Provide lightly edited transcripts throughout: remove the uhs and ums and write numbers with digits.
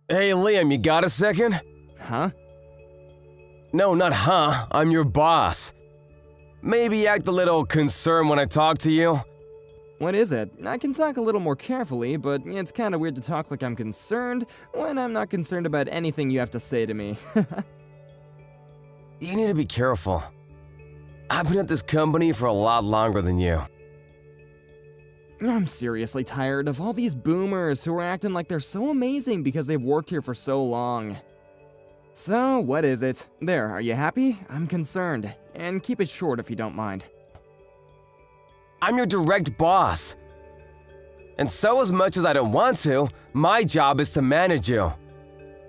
Hey Liam, you got a second? Huh? No, not huh, I'm your boss. Maybe act a little concerned when I talk to you. What is it? I can talk a little more carefully, but it's kinda weird to talk like I'm concerned when I'm not concerned about anything you have to say to me. You need to be careful. I've been at this company for a lot longer than you. I'm seriously tired of all these boomers who are acting like they're so amazing because they've worked here for so long. So, what is it? There, are you happy? I'm concerned. And keep it short if you don't mind. I'm your direct boss. And so as much as I don't want to, my job is to manage you.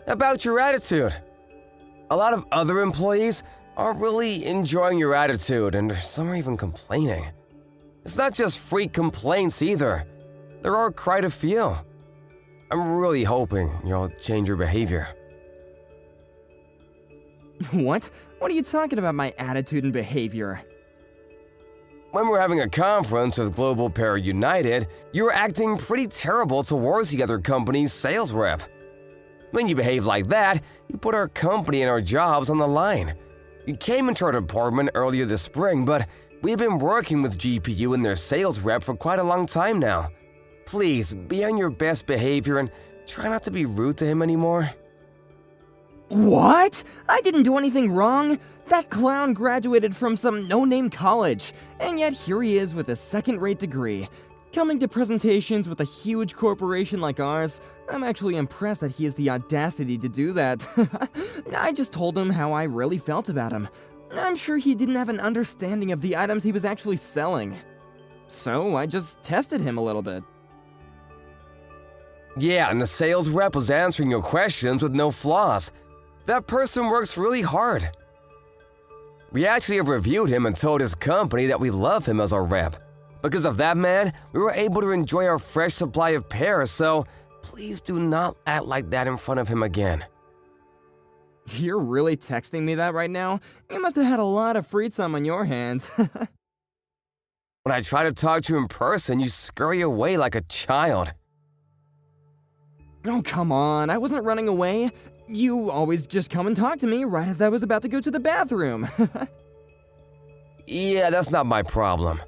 About your attitude. A lot of other employees aren't really enjoying your attitude, and some are even complaining. It's not just freak complaints either. There are quite a few. I'm really hoping you'll change your behavior. What? What are you talking about, my attitude and behavior? When we're having a conference with Global Pair United, you were acting pretty terrible towards the other company's sales rep. When you behave like that, you put our company and our jobs on the line. You came into our department earlier this spring, but we've been working with GPU and their sales rep for quite a long time now. Please, be on your best behavior and try not to be rude to him anymore. What? I didn't do anything wrong. That clown graduated from some no-name college, and yet here he is with a second-rate degree. Coming to presentations with a huge corporation like ours, I'm actually impressed that he has the audacity to do that. I just told him how I really felt about him. I'm sure he didn't have an understanding of the items he was actually selling. So I just tested him a little bit. Yeah, and the sales rep was answering your questions with no flaws. That person works really hard. We actually have reviewed him and told his company that we love him as our rep. Because of that man, we were able to enjoy our fresh supply of pears, so please do not act like that in front of him again. You're really texting me that right now? You must have had a lot of free time on your hands. When I try to talk to you in person, you scurry away like a child. Oh, come on, I wasn't running away. You always just come and talk to me right as I was about to go to the bathroom. Yeah, that's not my problem.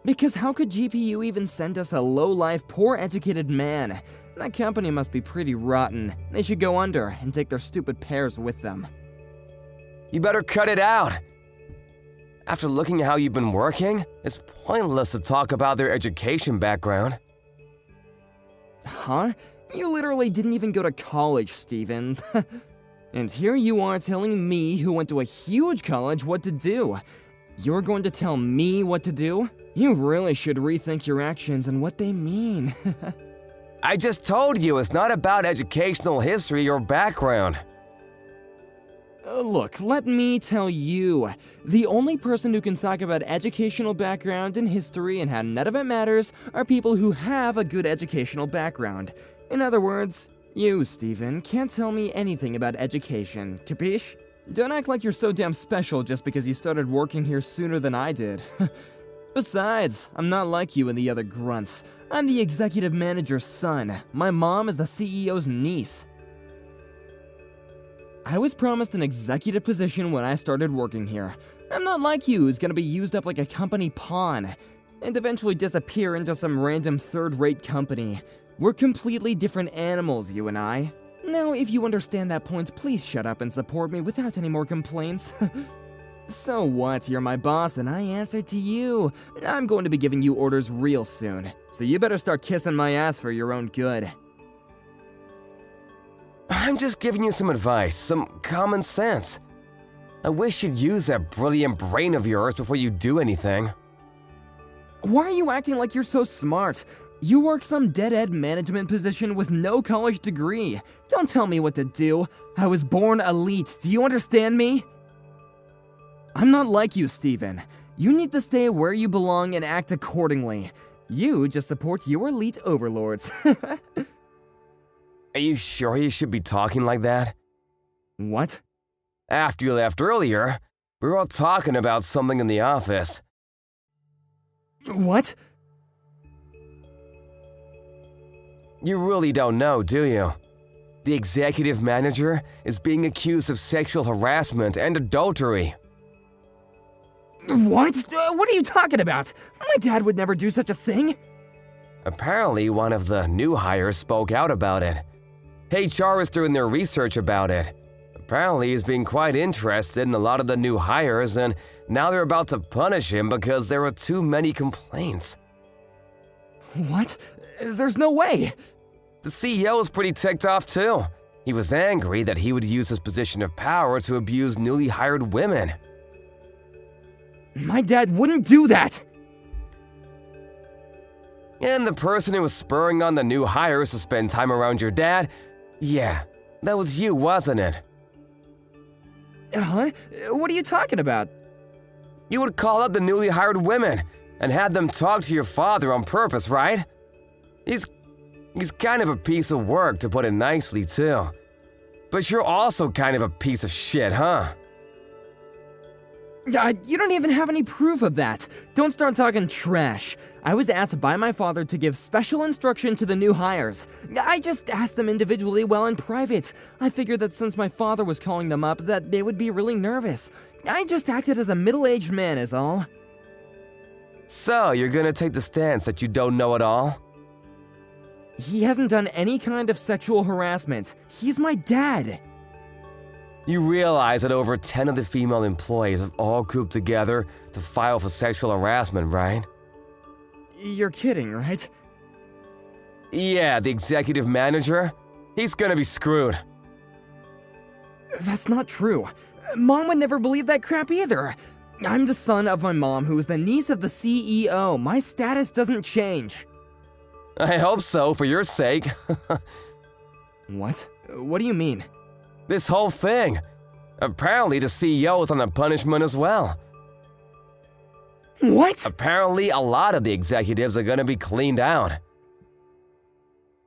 Because how could GPU even send us a low-life, poor-educated man? That company must be pretty rotten. They should go under and take their stupid pears with them. You better cut it out. After looking at how you've been working, it's pointless to talk about their education background. Huh? You literally didn't even go to college, Steven. And here you are telling me, who went to a huge college, what to do. You're going to tell me what to do? You really should rethink your actions and what they mean. I just told you it's not about educational history or background. Look, let me tell you. The only person who can talk about educational background and history and how none of it matters are people who have a good educational background. In other words, you, Steven, can't tell me anything about education, capiche? Don't act like you're so damn special just because you started working here sooner than I did. Besides, I'm not like you and the other grunts. I'm the executive manager's son. My mom is the CEO's niece. I was promised an executive position when I started working here. I'm not like you who's gonna be used up like a company pawn and eventually disappear into some random third-rate company. We're completely different animals, you and I. Now, if you understand that point, please shut up and support me without any more complaints. So what? You're my boss and I answer to you. I'm going to be giving you orders real soon, so you better start kissing my ass for your own good. I'm just giving you some advice, some common sense. I wish you'd use that brilliant brain of yours before you do anything. Why are you acting like you're so smart? You work some dead-end management position with no college degree. Don't tell me what to do. I was born elite, do you understand me? I'm not like you, Steven. You need to stay where you belong and act accordingly. You just support your elite overlords. Are you sure you should be talking like that? What? After you left earlier, we were all talking about something in the office. What? You really don't know, do you? The executive manager is being accused of sexual harassment and adultery. What? What are you talking about? My dad would never do such a thing. Apparently, one of the new hires spoke out about it. HR is doing their research about it. Apparently, he's being quite interested in a lot of the new hires, and now they're about to punish him because there were too many complaints. What? There's no way. The CEO is pretty ticked off too. He was angry that he would use his position of power to abuse newly hired women. My dad wouldn't do that. And the person who was spurring on the new hires to spend time around your dad, yeah, that was you, wasn't it? Huh? What are you talking about? You would call up the newly hired women and had them talk to your father on purpose, right? He's kind of a piece of work, to put it nicely, too. But you're also kind of a piece of shit, huh? You don't even have any proof of that. Don't start talking trash. I was asked by my father to give special instruction to the new hires. I just asked them individually while in private. I figured that since my father was calling them up, that they would be really nervous. I just acted as a middle-aged man is all. So, you're gonna take the stance that you don't know it all? He hasn't done any kind of sexual harassment. He's my dad. You realize that over 10 of the female employees have all grouped together to file for sexual harassment, right? You're kidding, right? Yeah, the executive manager? He's gonna be screwed. That's not true. Mom would never believe that crap either. I'm the son of my mom, who is the niece of the CEO. My status doesn't change. I hope so, for your sake. What? What do you mean? This whole thing. Apparently the CEO is on a punishment as well. What? Apparently a lot of the executives are gonna be cleaned out.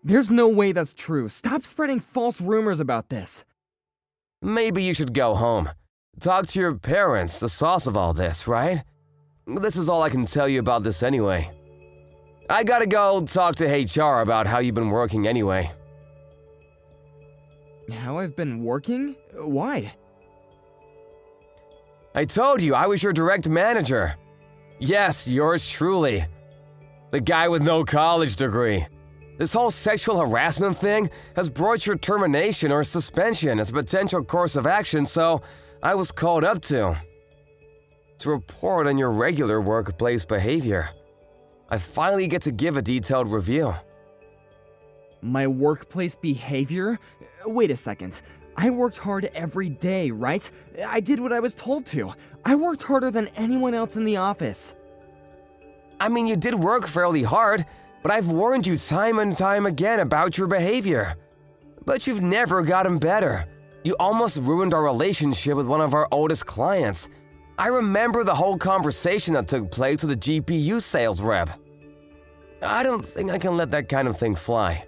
There's no way that's true. Stop spreading false rumors about this. Maybe you should go home. Talk to your parents, the source of all this, right? This is all I can tell you about this anyway. I gotta go talk to HR about how you've been working anyway. How I've been working? Why? I told you I was your direct manager. Yes, yours truly. The guy with no college degree. This whole sexual harassment thing has brought your termination or suspension as a potential course of action, so I was called up to report on your regular workplace behavior. I finally get to give a detailed review. My workplace behavior? Wait a second. I worked hard every day, right? I did what I was told to. I worked harder than anyone else in the office. I mean, you did work fairly hard, but I've warned you time and time again about your behavior. But you've never gotten better. You almost ruined our relationship with one of our oldest clients. I remember the whole conversation that took place with the GPU sales rep. I don't think I can let that kind of thing fly.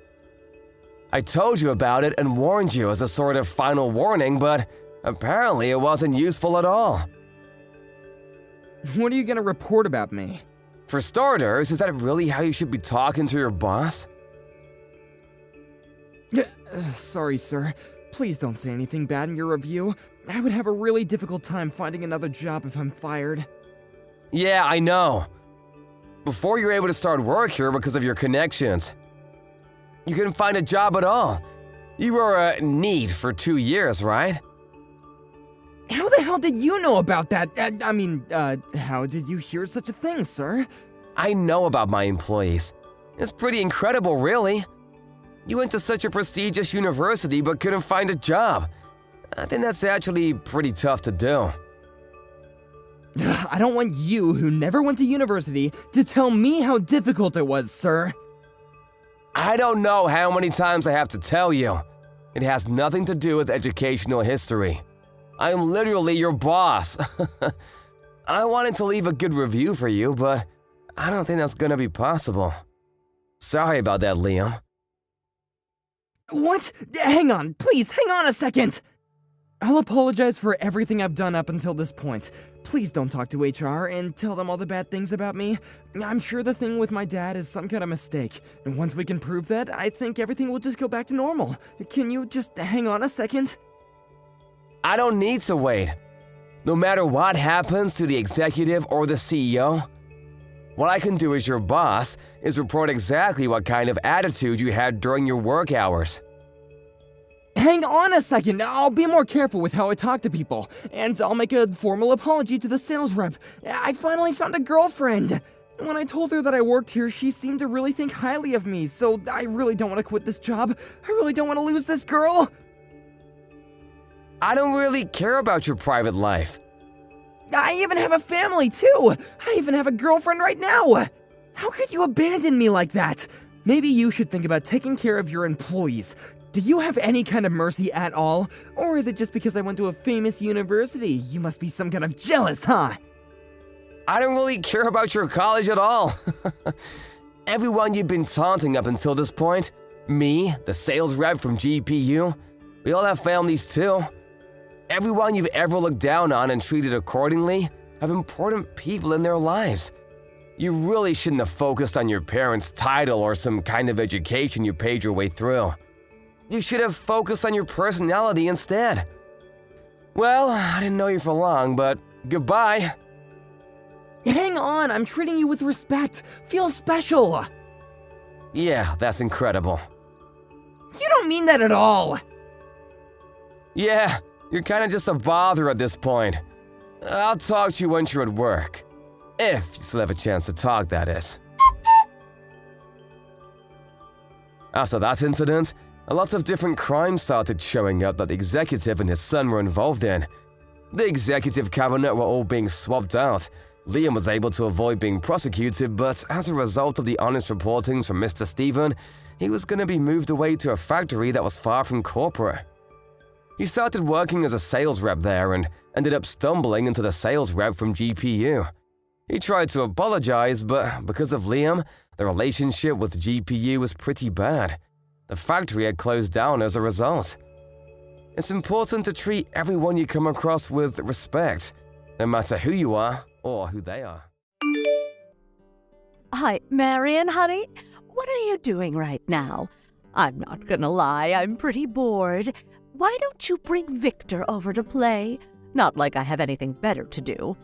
I told you about it and warned you as a sort of final warning, but apparently it wasn't useful at all. What are you gonna report about me? For starters, is that really how you should be talking to your boss? Sorry, sir. Please don't say anything bad in your review. I would have a really difficult time finding another job if I'm fired. Yeah, I know. Before you're able to start work here because of your connections. You couldn't find a job at all. You were a need for 2 years, right? How the hell did you know about that? How did you hear such a thing, sir? I know about my employees. It's pretty incredible, really. You went to such a prestigious university but couldn't find a job. I think that's actually pretty tough to do. I don't want you, who never went to university, to tell me how difficult it was, sir. I don't know how many times I have to tell you. It has nothing to do with educational history. I am literally your boss. I wanted to leave a good review for you, but I don't think that's gonna be possible. Sorry about that, Liam. What? Hang on, please, hang on a second! I'll apologize for everything I've done up until this point, please don't talk to HR and tell them all the bad things about me. I'm sure the thing with my dad is some kind of mistake, and once we can prove that, I think everything will just go back to normal. Can you just hang on a second? I don't need to wait. No matter what happens to the executive or the CEO, what I can do as your boss is report exactly what kind of attitude you had during your work hours. Hang on a second, I'll be more careful with how I talk to people, and I'll make a formal apology to the sales rep. I finally found a girlfriend. When I told her that I worked here, she seemed to really think highly of me, so I really don't want to quit this job. I really don't want to lose this girl. I don't really care about your private life. I even have a family, too. I even have a girlfriend right now. How could you abandon me like that? Maybe you should think about taking care of your employees. Do you have any kind of mercy at all? Or is it just because I went to a famous university? You must be some kind of jealous, huh? I don't really care about your college at all. Everyone you've been taunting up until this point, me, the sales rep from GPU, we all have families too. Everyone you've ever looked down on and treated accordingly have important people in their lives. You really shouldn't have focused on your parents' title or some kind of education you paid your way through. You should have focused on your personality instead. Well, I didn't know you for long, but goodbye. Hang on, I'm treating you with respect. Feel special. Yeah, that's incredible. You don't mean that at all. Yeah, you're kinda just a bother at this point. I'll talk to you once you're at work. If you still have a chance to talk, that is. After that incident, a lot of different crimes started showing up that the executive and his son were involved in. The executive cabinet were all being swapped out. Liam was able to avoid being prosecuted, but as a result of the honest reportings from Mr. Stephen, he was going to be moved away to a factory that was far from corporate. He started working as a sales rep there and ended up stumbling into the sales rep from GPU. He tried to apologize, but because of Liam, the relationship with GPU was pretty bad. The factory had closed down as a result. It's important to treat everyone you come across with respect, no matter who you are or who they are. Hi, Marion, honey. What are you doing right now? I'm not gonna lie, I'm pretty bored. Why don't you bring Victor over to play? Not like I have anything better to do.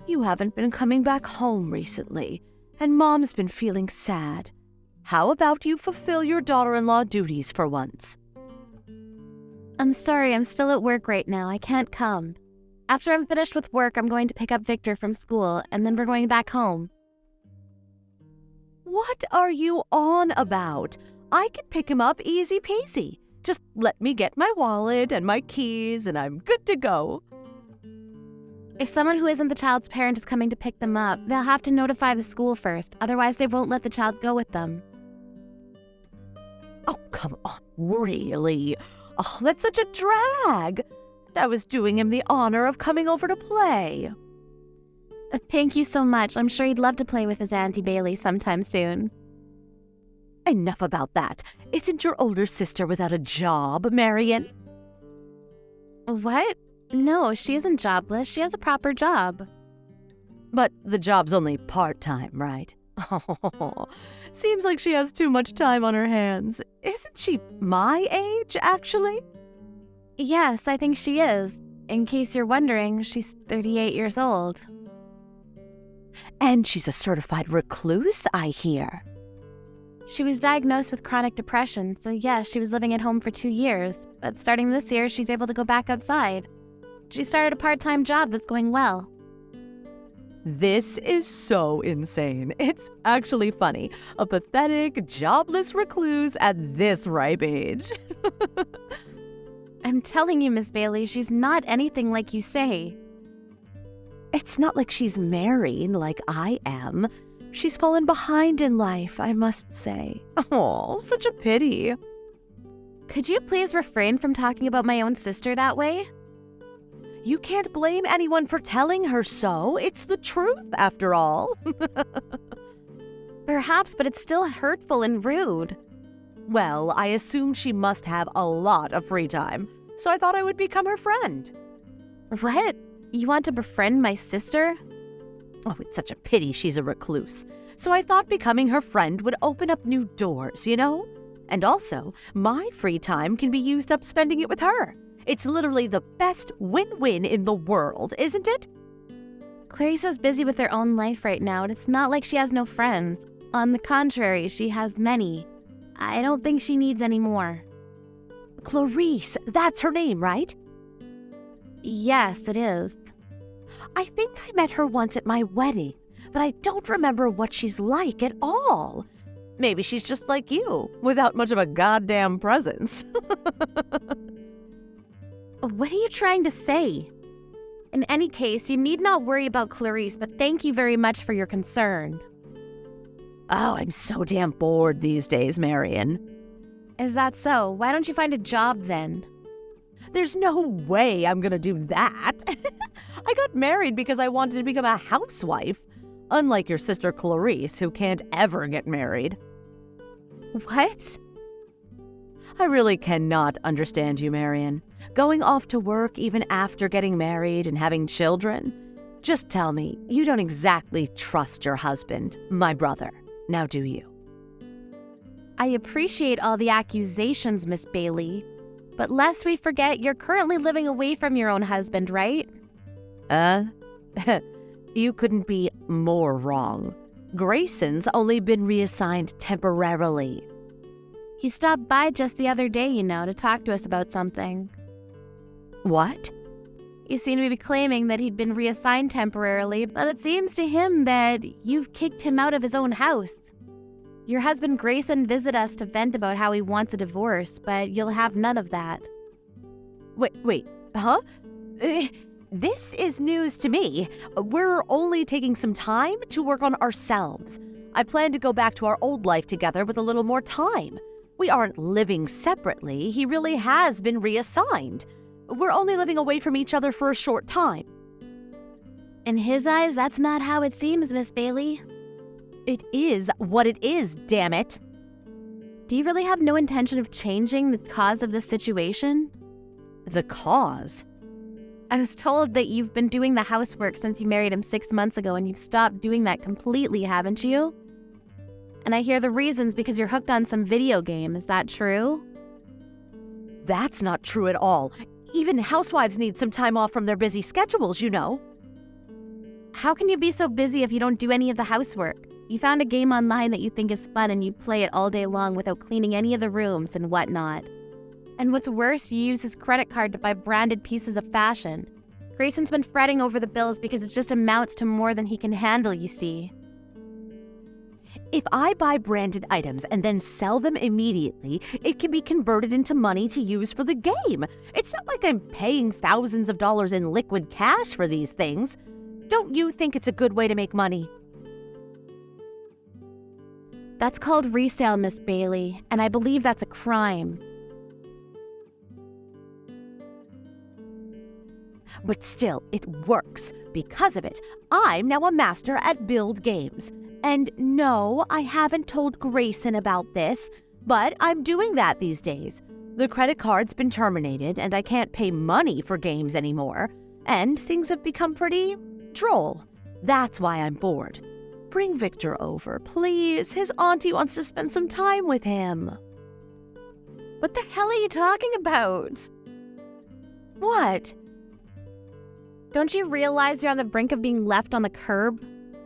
You haven't been coming back home recently, and Mom's been feeling sad. How about you fulfill your daughter-in-law duties for once? I'm sorry, I'm still at work right now. I can't come. After I'm finished with work, I'm going to pick up Victor from school, and then we're going back home. What are you on about? I can pick him up easy peasy. Just let me get my wallet and my keys, and I'm good to go. If someone who isn't the child's parent is coming to pick them up, they'll have to notify the school first, otherwise they won't let the child go with them. Oh, come on, really? Oh, that's such a drag. I was doing him the honor of coming over to play. Thank you so much. I'm sure he'd love to play with his Auntie Bailey sometime soon. Enough about that. Isn't your older sister without a job, Marion? What? No, she isn't jobless. She has a proper job. But the job's only part-time, right? Oh, seems like she has too much time on her hands. Isn't she my age, actually? Yes, I think she is. In case you're wondering, she's 38 years old. And she's a certified recluse, I hear. She was diagnosed with chronic depression, so yes, she was living at home for 2 years. But starting this year, she's able to go back outside. She started a part-time job that's going well. This is so insane. It's actually funny. A pathetic, jobless recluse at this ripe age. I'm telling you, Miss Bailey, she's not anything like you say. It's not like she's married like I am. She's fallen behind in life, I must say. Oh, such a pity. Could you please refrain from talking about my own sister that way? You can't blame anyone for telling her so. It's the truth, after all. Perhaps, but it's still hurtful and rude. Well, I assume she must have a lot of free time, so I thought I would become her friend. What? You want to befriend my sister? Oh, it's such a pity she's a recluse. So I thought becoming her friend would open up new doors, you know? And also, my free time can be used up spending it with her. It's literally the best win-win in the world, isn't it? Clarissa's busy with her own life right now, and it's not like she has no friends. On the contrary, she has many. I don't think she needs any more. Clarice, that's her name, right? Yes, it is. I think I met her once at my wedding, but I don't remember what she's like at all. Maybe she's just like you, without much of a goddamn presence. What are you trying to say? In any case, you need not worry about Clarice, but thank you very much for your concern. Oh, I'm so damn bored these days, Marion. Is that so? Why don't you find a job then? There's no way I'm gonna do that. I got married because I wanted to become a housewife, unlike your sister Clarice, who can't ever get married. What? I really cannot understand you, Marion. Going off to work even after getting married and having children? Just tell me, you don't exactly trust your husband, my brother. Now do you? I appreciate all the accusations, Miss Bailey. But lest we forget, you're currently living away from your own husband, right? You couldn't be more wrong. Grayson's only been reassigned temporarily. He stopped by just the other day, you know, to talk to us about something. What? You seem to be claiming that he'd been reassigned temporarily, but it seems to him that you've kicked him out of his own house. Your husband Grayson visited us to vent about how he wants a divorce, but you'll have none of that. Wait, huh? This is news to me. We're only taking some time to work on ourselves. I plan to go back to our old life together with a little more time. We aren't living separately. He really has been reassigned. We're only living away from each other for a short time. In his eyes, that's not how it seems, Miss Bailey. It is what it is, damn it. Do you really have no intention of changing the cause of this situation? The cause? I was told that you've been doing the housework since you married him 6 months ago, and you've stopped doing that completely, haven't you? And I hear the reason's because you're hooked on some video game. Is that true? That's not true at all. Even housewives need some time off from their busy schedules, you know. How can you be so busy if you don't do any of the housework? You found a game online that you think is fun and you play it all day long without cleaning any of the rooms and whatnot. And what's worse, you use his credit card to buy branded pieces of fashion. Grayson's been fretting over the bills because it just amounts to more than he can handle, you see. If I buy branded items and then sell them immediately, it can be converted into money to use for the game. It's not like I'm paying thousands of dollars in liquid cash for these things. Don't you think it's a good way to make money? That's called resale, Miss Bailey, and I believe that's a crime. But still, it works. Because of it, I'm now a master at build games. And no, I haven't told Grayson about this, but I'm doing that these days. The credit card's been terminated, and I can't pay money for games anymore. And things have become pretty droll. That's why I'm bored. Bring Victor over, please. His auntie wants to spend some time with him. What the hell are you talking about? What? Don't you realize you're on the brink of being left on the curb?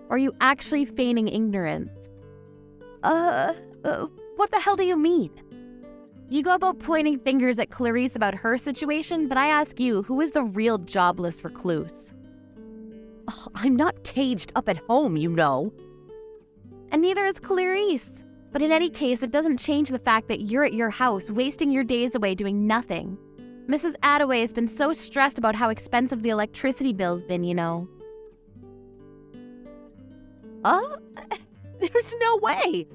Or are you actually feigning ignorance? What the hell do you mean? You go about pointing fingers at Clarice about her situation, but I ask you, who is the real jobless recluse? Ugh, I'm not caged up at home, you know. And neither is Clarice. But in any case, it doesn't change the fact that you're at your house, wasting your days away doing nothing. Mrs. Attaway has been so stressed about how expensive the electricity bill's been, you know. There's no way.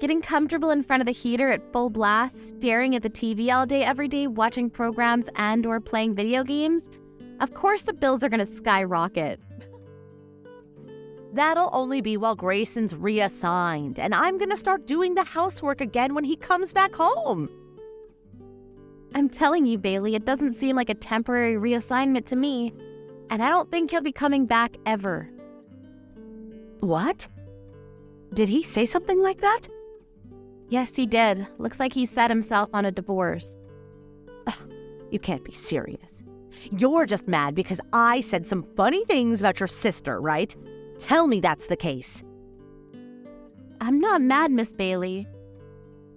Getting comfortable in front of the heater at full blast, staring at the TV all day every day, watching programs and or playing video games? Of course the bills are gonna skyrocket. That'll only be while Grayson's reassigned, and I'm gonna start doing the housework again when he comes back home. I'm telling you, Bailey, it doesn't seem like a temporary reassignment to me. And I don't think he'll be coming back ever. What? Did he say something like that? Yes, he did. Looks like he set himself on a divorce. You can't be serious. You're just mad because I said some funny things about your sister, right? Tell me that's the case. I'm not mad, Miss Bailey.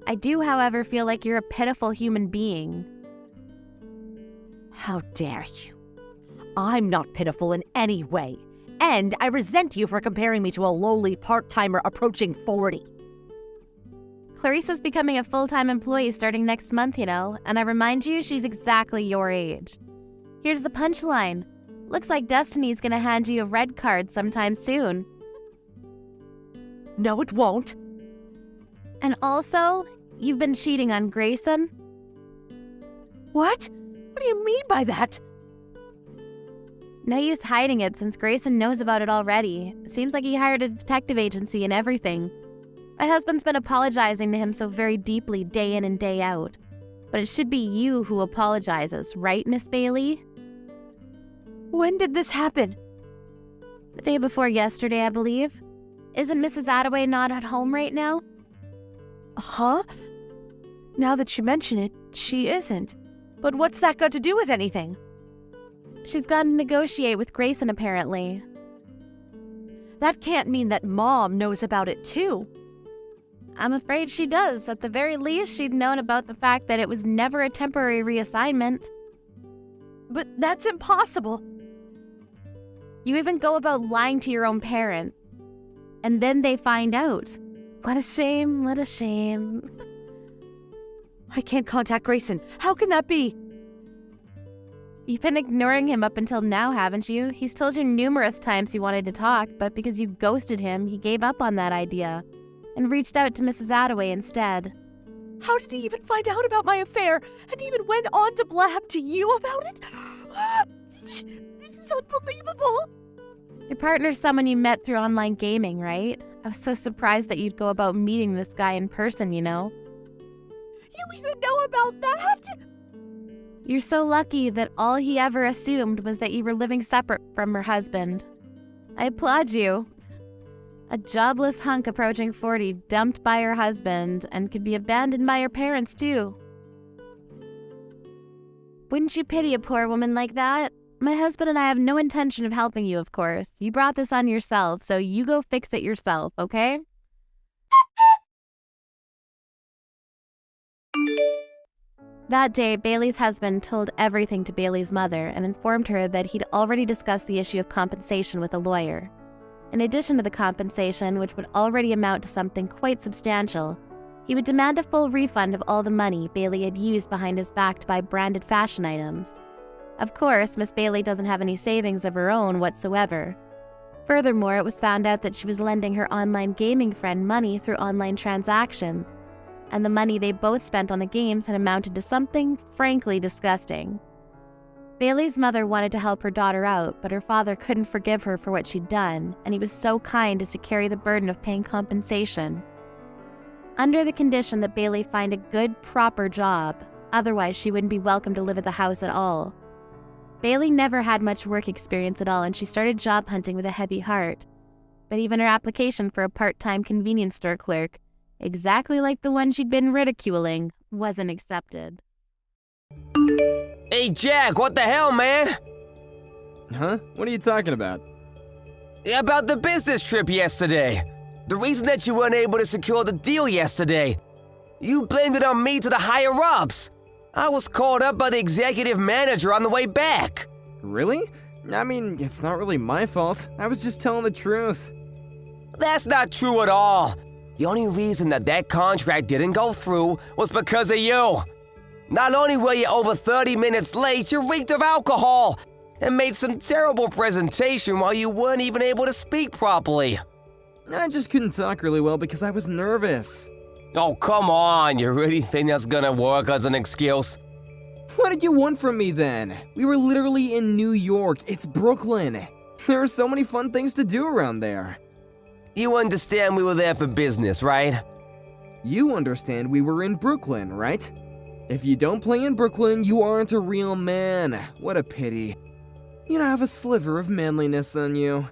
I do, however, feel like you're a pitiful human being. How dare you? I'm not pitiful in any way. And I resent you for comparing me to a lowly part-timer approaching 40. Clarissa's becoming a full-time employee starting next month, you know, and I remind you, she's exactly your age. Here's the punchline. Looks like Destiny's gonna hand you a red card sometime soon. No, it won't. And also, you've been cheating on Grayson. What? What do you mean by that? No use hiding it since Grayson knows about it already. Seems like he hired a detective agency and everything. My husband's been apologizing to him so very deeply day in and day out. But it should be you who apologizes, right, Miss Bailey? When did this happen? The day before yesterday, I believe. Isn't Mrs. Attaway not at home right now? Huh? Now that you mention it, she isn't. But what's that got to do with anything? She's gone to negotiate with Grayson, apparently. That can't mean that Mom knows about it too. I'm afraid she does. At the very least, she'd known about the fact that it was never a temporary reassignment. But that's impossible. You even go about lying to your own parents. And then they find out. What a shame, what a shame. I can't contact Grayson. How can that be? You've been ignoring him up until now, haven't you? He's told you numerous times he wanted to talk, but because you ghosted him, he gave up on that idea and reached out to Mrs. Attaway instead. How did he even find out about my affair and even went on to blab to you about it? This is unbelievable. Your partner's someone you met through online gaming, right? I was so surprised that you'd go about meeting this guy in person, you know? You even know about that? You're so lucky that all he ever assumed was that you were living separate from her husband. I applaud you. A jobless hunk approaching 40, dumped by her husband, and could be abandoned by her parents, too. Wouldn't you pity a poor woman like that? My husband and I have no intention of helping you, of course. You brought this on yourself, so you go fix it yourself, okay? That day, Bailey's husband told everything to Bailey's mother and informed her that he'd already discussed the issue of compensation with a lawyer. In addition to the compensation, which would already amount to something quite substantial, he would demand a full refund of all the money Bailey had used behind his back to buy branded fashion items. Of course, Miss Bailey doesn't have any savings of her own whatsoever. Furthermore, it was found out that she was lending her online gaming friend money through online transactions, and the money they both spent on the games had amounted to something frankly disgusting. Bailey's mother wanted to help her daughter out, but her father couldn't forgive her for what she'd done, and he was so kind as to carry the burden of paying compensation. Under the condition that Bailey find a good, proper job, otherwise she wouldn't be welcome to live at the house at all. Bailey never had much work experience at all, and she started job hunting with a heavy heart. But even her application for a part-time convenience store clerk, exactly like the one she'd been ridiculing, wasn't accepted. Hey, Jack, what the hell, man? Huh? What are you talking about? About the business trip yesterday. The reason that you weren't able to secure the deal yesterday. You blamed it on me to the higher-ups. I was called up by the executive manager on the way back. Really? I mean, it's not really my fault. I was just telling the truth. That's not true at all. The only reason that contract didn't go through was because of you. Not only were you over 30 minutes late, you reeked of alcohol and made some terrible presentation while you weren't even able to speak properly. I just couldn't talk really well because I was nervous. Oh, come on. You really think that's gonna work as an excuse? What did you want from me then? We were literally in New York. It's Brooklyn. There are so many fun things to do around there. You understand we were there for business, right? You understand we were in Brooklyn, right? If you don't play in Brooklyn, you aren't a real man. What a pity. You don't have a sliver of manliness on you.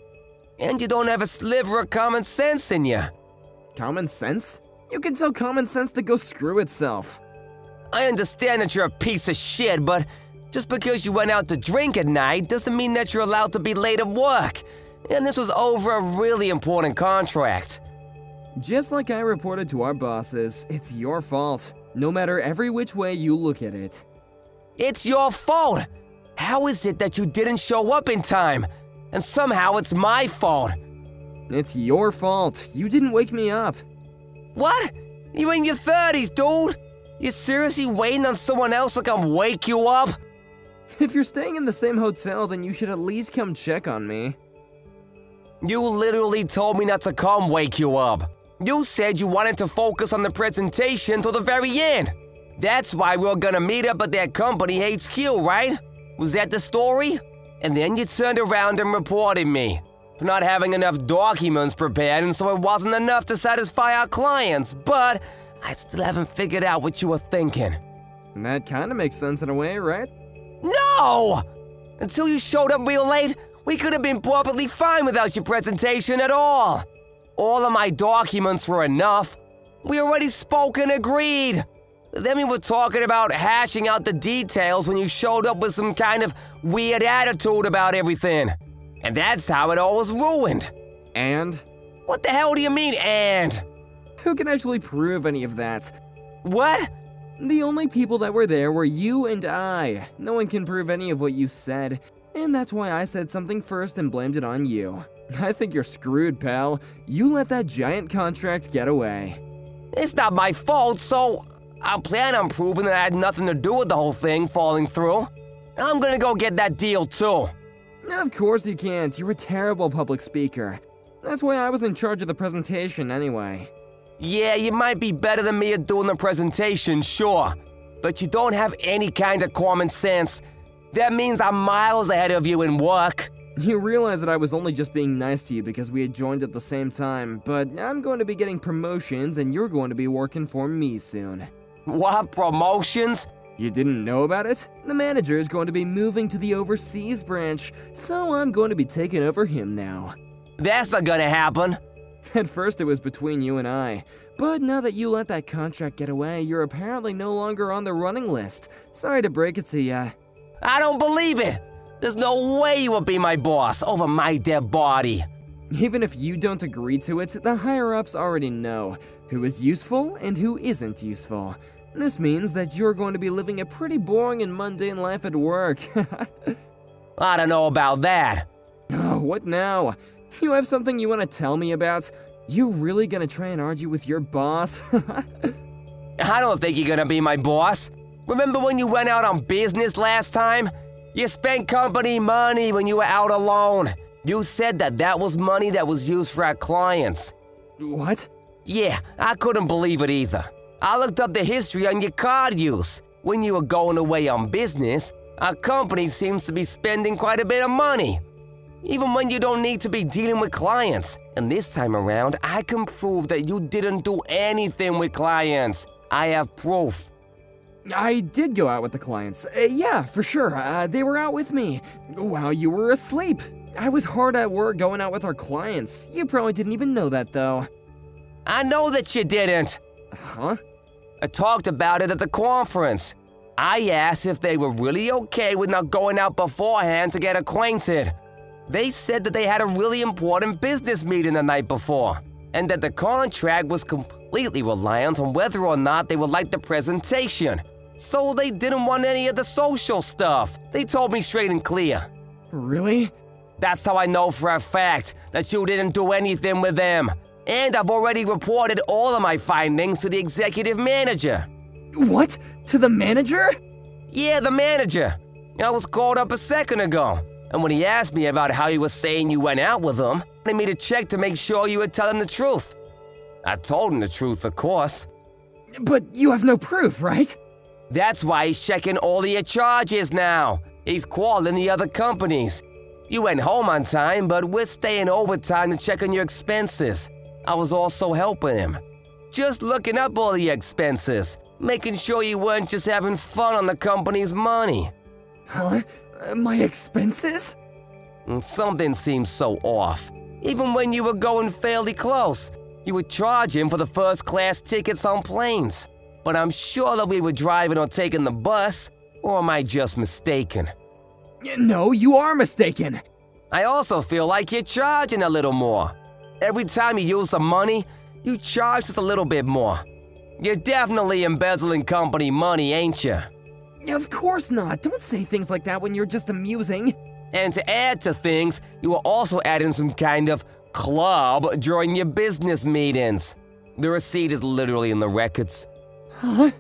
And you don't have a sliver of common sense in you. Common sense? You can tell common sense to go screw itself. I understand that you're a piece of shit, but just because you went out to drink at night doesn't mean that you're allowed to be late at work. And this was over a really important contract. Just like I reported to our bosses, it's your fault, no matter every which way you look at it. It's your fault. How is it that you didn't show up in time? And somehow it's my fault. It's your fault. You didn't wake me up. What? You're in your 30s, dude. You seriously waiting on someone else to come wake you up? If you're staying in the same hotel, then you should at least come check on me. You literally told me not to come wake you up. You said you wanted to focus on the presentation till the very end. That's why we were gonna meet up at that company HQ, right? Was that the story? And then you turned around and reported me for not having enough documents prepared, and so it wasn't enough to satisfy our clients, but I still haven't figured out what you were thinking. That kinda makes sense in a way, right? No! Until you showed up real late, we could have been perfectly fine without your presentation at all. All of my documents were enough. We already spoke and agreed. Then we were talking about hashing out the details when you showed up with some kind of weird attitude about everything. And that's how it all was ruined. And? What the hell do you mean, and? Who can actually prove any of that? What? The only people that were there were you and I. No one can prove any of what you said. And that's why I said something first and blamed it on you. I think you're screwed, pal. You let that giant contract get away. It's not my fault, so I plan on proving that I had nothing to do with the whole thing falling through. I'm gonna go get that deal too. Of course you can't. You're a terrible public speaker. That's why I was in charge of the presentation anyway. Yeah, you might be better than me at doing the presentation, sure. But you don't have any kind of common sense. That means I'm miles ahead of you in work. You realize that I was only just being nice to you because we had joined at the same time, but I'm going to be getting promotions and you're going to be working for me soon. What, promotions? You didn't know about it? The manager is going to be moving to the overseas branch, so I'm going to be taking over him now. That's not gonna happen. At first it was between you and I, but now that you let that contract get away, you're apparently no longer on the running list. Sorry to break it to ya. I don't believe it. There's no way you will be my boss over my dead body. Even if you don't agree to it, the higher-ups already know who is useful and who isn't useful. This means that you're going to be living a pretty boring and mundane life at work. I don't know about that. Oh, what now? You have something you want to tell me about? You really gonna try and argue with your boss? I don't think you're gonna be my boss. Remember when you went out on business last time? You spent company money when you were out alone. You said that was money that was used for our clients. What? Yeah, I couldn't believe it either. I looked up the history on your card use. When you were going away on business, our company seems to be spending quite a bit of money. Even when you don't need to be dealing with clients. And this time around, I can prove that you didn't do anything with clients. I have proof. I did go out with the clients. Yeah, for sure. They were out with me while you were asleep. I was hard at work going out with our clients. You probably didn't even know that, though. I know that you didn't. Huh? I talked about it at the conference. I asked if they were really okay with not going out beforehand to get acquainted. They said that they had a really important business meeting the night before, and that the contract was completely reliant on whether or not they would like the presentation. So they didn't want any of the social stuff. They told me straight and clear. Really? That's how I know for a fact that you didn't do anything with them. And I've already reported all of my findings to the executive manager. What? To the manager? Yeah, the manager. I was called up a second ago. And when he asked me about how he was saying you went out with him, he wanted me to check to make sure you were telling the truth. I told him the truth, of course. But you have no proof, right? That's why he's checking all of your charges now. He's calling the other companies. You went home on time, but we're staying overtime to check on your expenses. I was also helping him. Just looking up all the expenses, making sure you weren't just having fun on the company's money. Huh? My expenses? Something seems so off. Even when you were going fairly close, you were charging for the first-class tickets on planes. But I'm sure that we were driving or taking the bus, or am I just mistaken? No, you are mistaken. I also feel like you're charging a little more. Every time you use some money, you charge just a little bit more. You're definitely embezzling company money, ain't you? Of course not. Don't say things like that when you're just amusing. And to add to things, you were also adding some kind of club during your business meetings. The receipt is literally in the records. Huh?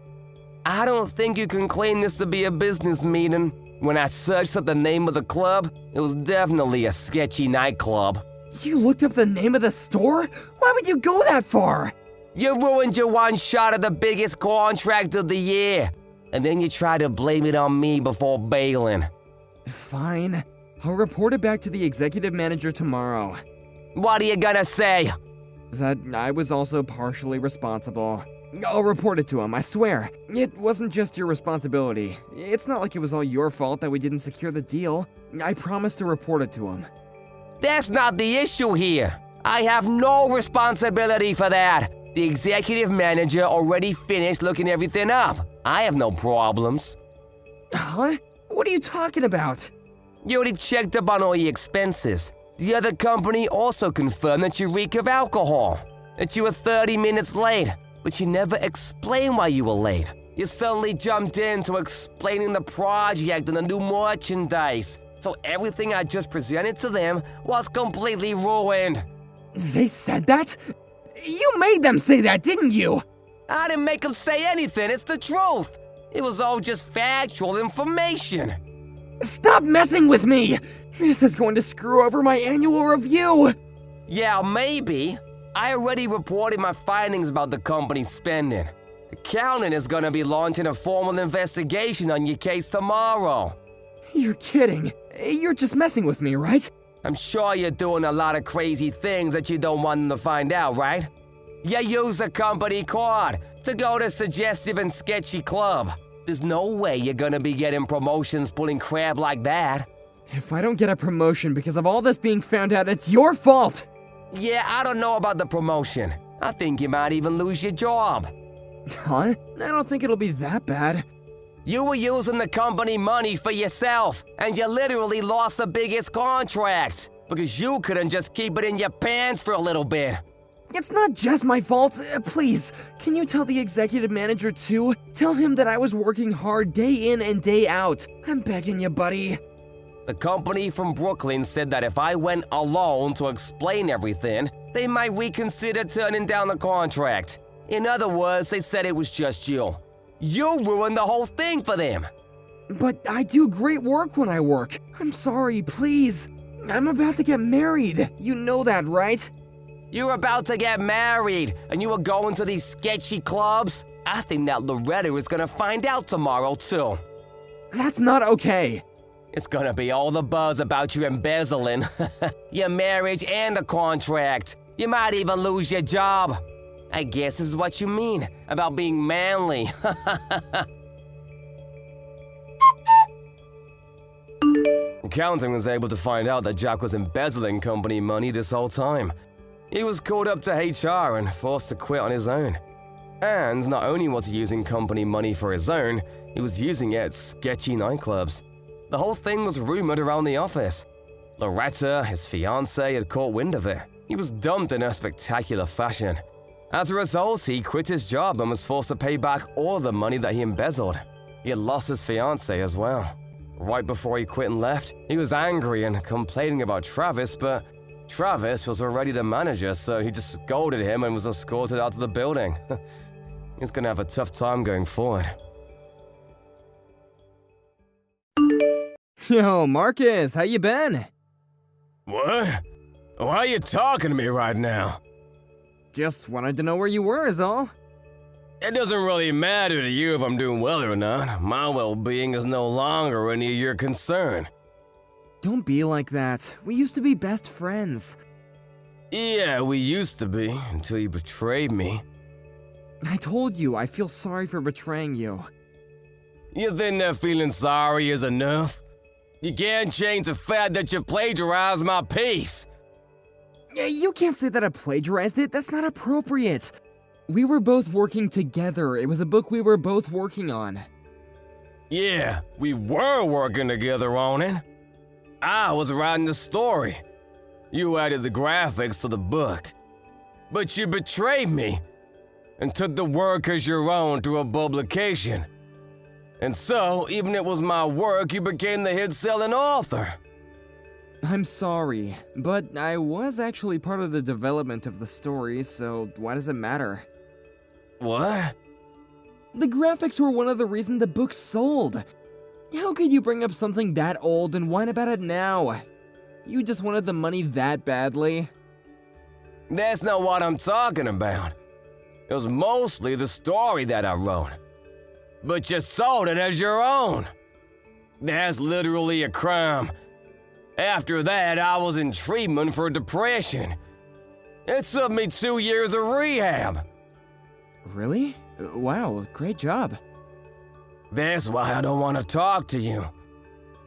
I don't think you can claim this to be a business meeting. When I searched up the name of the club, it was definitely a sketchy nightclub. You looked up the name of the store? Why would you go that far? You ruined your one shot at the biggest contract of the year. And then you try to blame it on me before bailing. Fine. I'll report it back to the executive manager tomorrow. What are you gonna say? That I was also partially responsible. I'll report it to him, I swear. It wasn't just your responsibility. It's not like it was all your fault that we didn't secure the deal. I promised to report it to him. That's not the issue here. I have no responsibility for that. The executive manager already finished looking everything up. I have no problems. Huh? What are you talking about? You already checked up on all your expenses. The other company also confirmed that you reek of alcohol, that you were 30 minutes late, but you never explained why you were late. You suddenly jumped into explaining the project and the new merchandise, so everything I just presented to them was completely ruined. They said that? You made them say that, didn't you? I didn't make them say anything, it's the truth. It was all just factual information. Stop messing with me! This is going to screw over my annual review! Yeah, maybe. I already reported my findings about the company's spending. Accounting is gonna be launching a formal investigation on your case tomorrow. You're kidding. You're just messing with me, right? I'm sure you're doing a lot of crazy things that you don't want them to find out, right? You use a company card to go to suggestive and sketchy club. There's no way you're gonna be getting promotions pulling crap like that. If I don't get a promotion because of all this being found out, it's your fault! Yeah, I don't know about the promotion. I think you might even lose your job. Huh? I don't think it'll be that bad. You were using the company money for yourself, and you literally lost the biggest contract because you couldn't just keep it in your pants for a little bit. It's not just my fault. Please, can you tell the executive manager too? Tell him that I was working hard day in and day out. I'm begging you, buddy. The company from Brooklyn said that if I went alone to explain everything, they might reconsider turning down the contract. In other words, they said it was just you. You ruined the whole thing for them. But I do great work when I work. I'm sorry, please. I'm about to get married. You know that, right? You're about to get married, and you are going to these sketchy clubs? I think that Loretta is gonna find out tomorrow, too. That's not okay. It's gonna be all the buzz about you embezzling, your marriage and the contract. You might even lose your job. I guess this is what you mean about being manly. Accounting was able to find out that Jack was embezzling company money this whole time. He was called up to HR and forced to quit on his own. And not only was he using company money for his own, he was using it at sketchy nightclubs. The whole thing was rumored around the office. Loretta, his fiancée, had caught wind of it. He was dumped in a spectacular fashion. As a result, he quit his job and was forced to pay back all the money that he embezzled. He had lost his fiancée as well. Right before he quit and left, he was angry and complaining about Travis, but Travis was already the manager, so he just scolded him and was escorted out of the building. He's gonna have a tough time going forward. Yo, Marcus, how you been? What? Why are you talking to me right now? Just wanted to know where you were is all. It doesn't really matter to you if I'm doing well or not. My well-being is no longer any of your concern. Don't be like that. We used to be best friends. Yeah, we used to be, until you betrayed me. I told you, I feel sorry for betraying you. You think that feeling sorry is enough? You can't change the fact that you plagiarized my piece. You can't say that I plagiarized it. That's not appropriate. We were both working together. It was a book we were both working on. Yeah, we were working together on it. I was writing the story. You added the graphics to the book. But you betrayed me and took the work as your own to a publication. And so, even if it was my work, you became the hit-selling author. I'm sorry, but I was actually part of the development of the story, so why does it matter? What? The graphics were one of the reasons the book sold. How could you bring up something that old and whine about it now? You just wanted the money that badly? That's not what I'm talking about. It was mostly the story that I wrote. But you sold it as your own. That's literally a crime. After that, I was in treatment for depression. It took me 2 years of rehab. Really? Wow, great job. That's why I don't want to talk to you.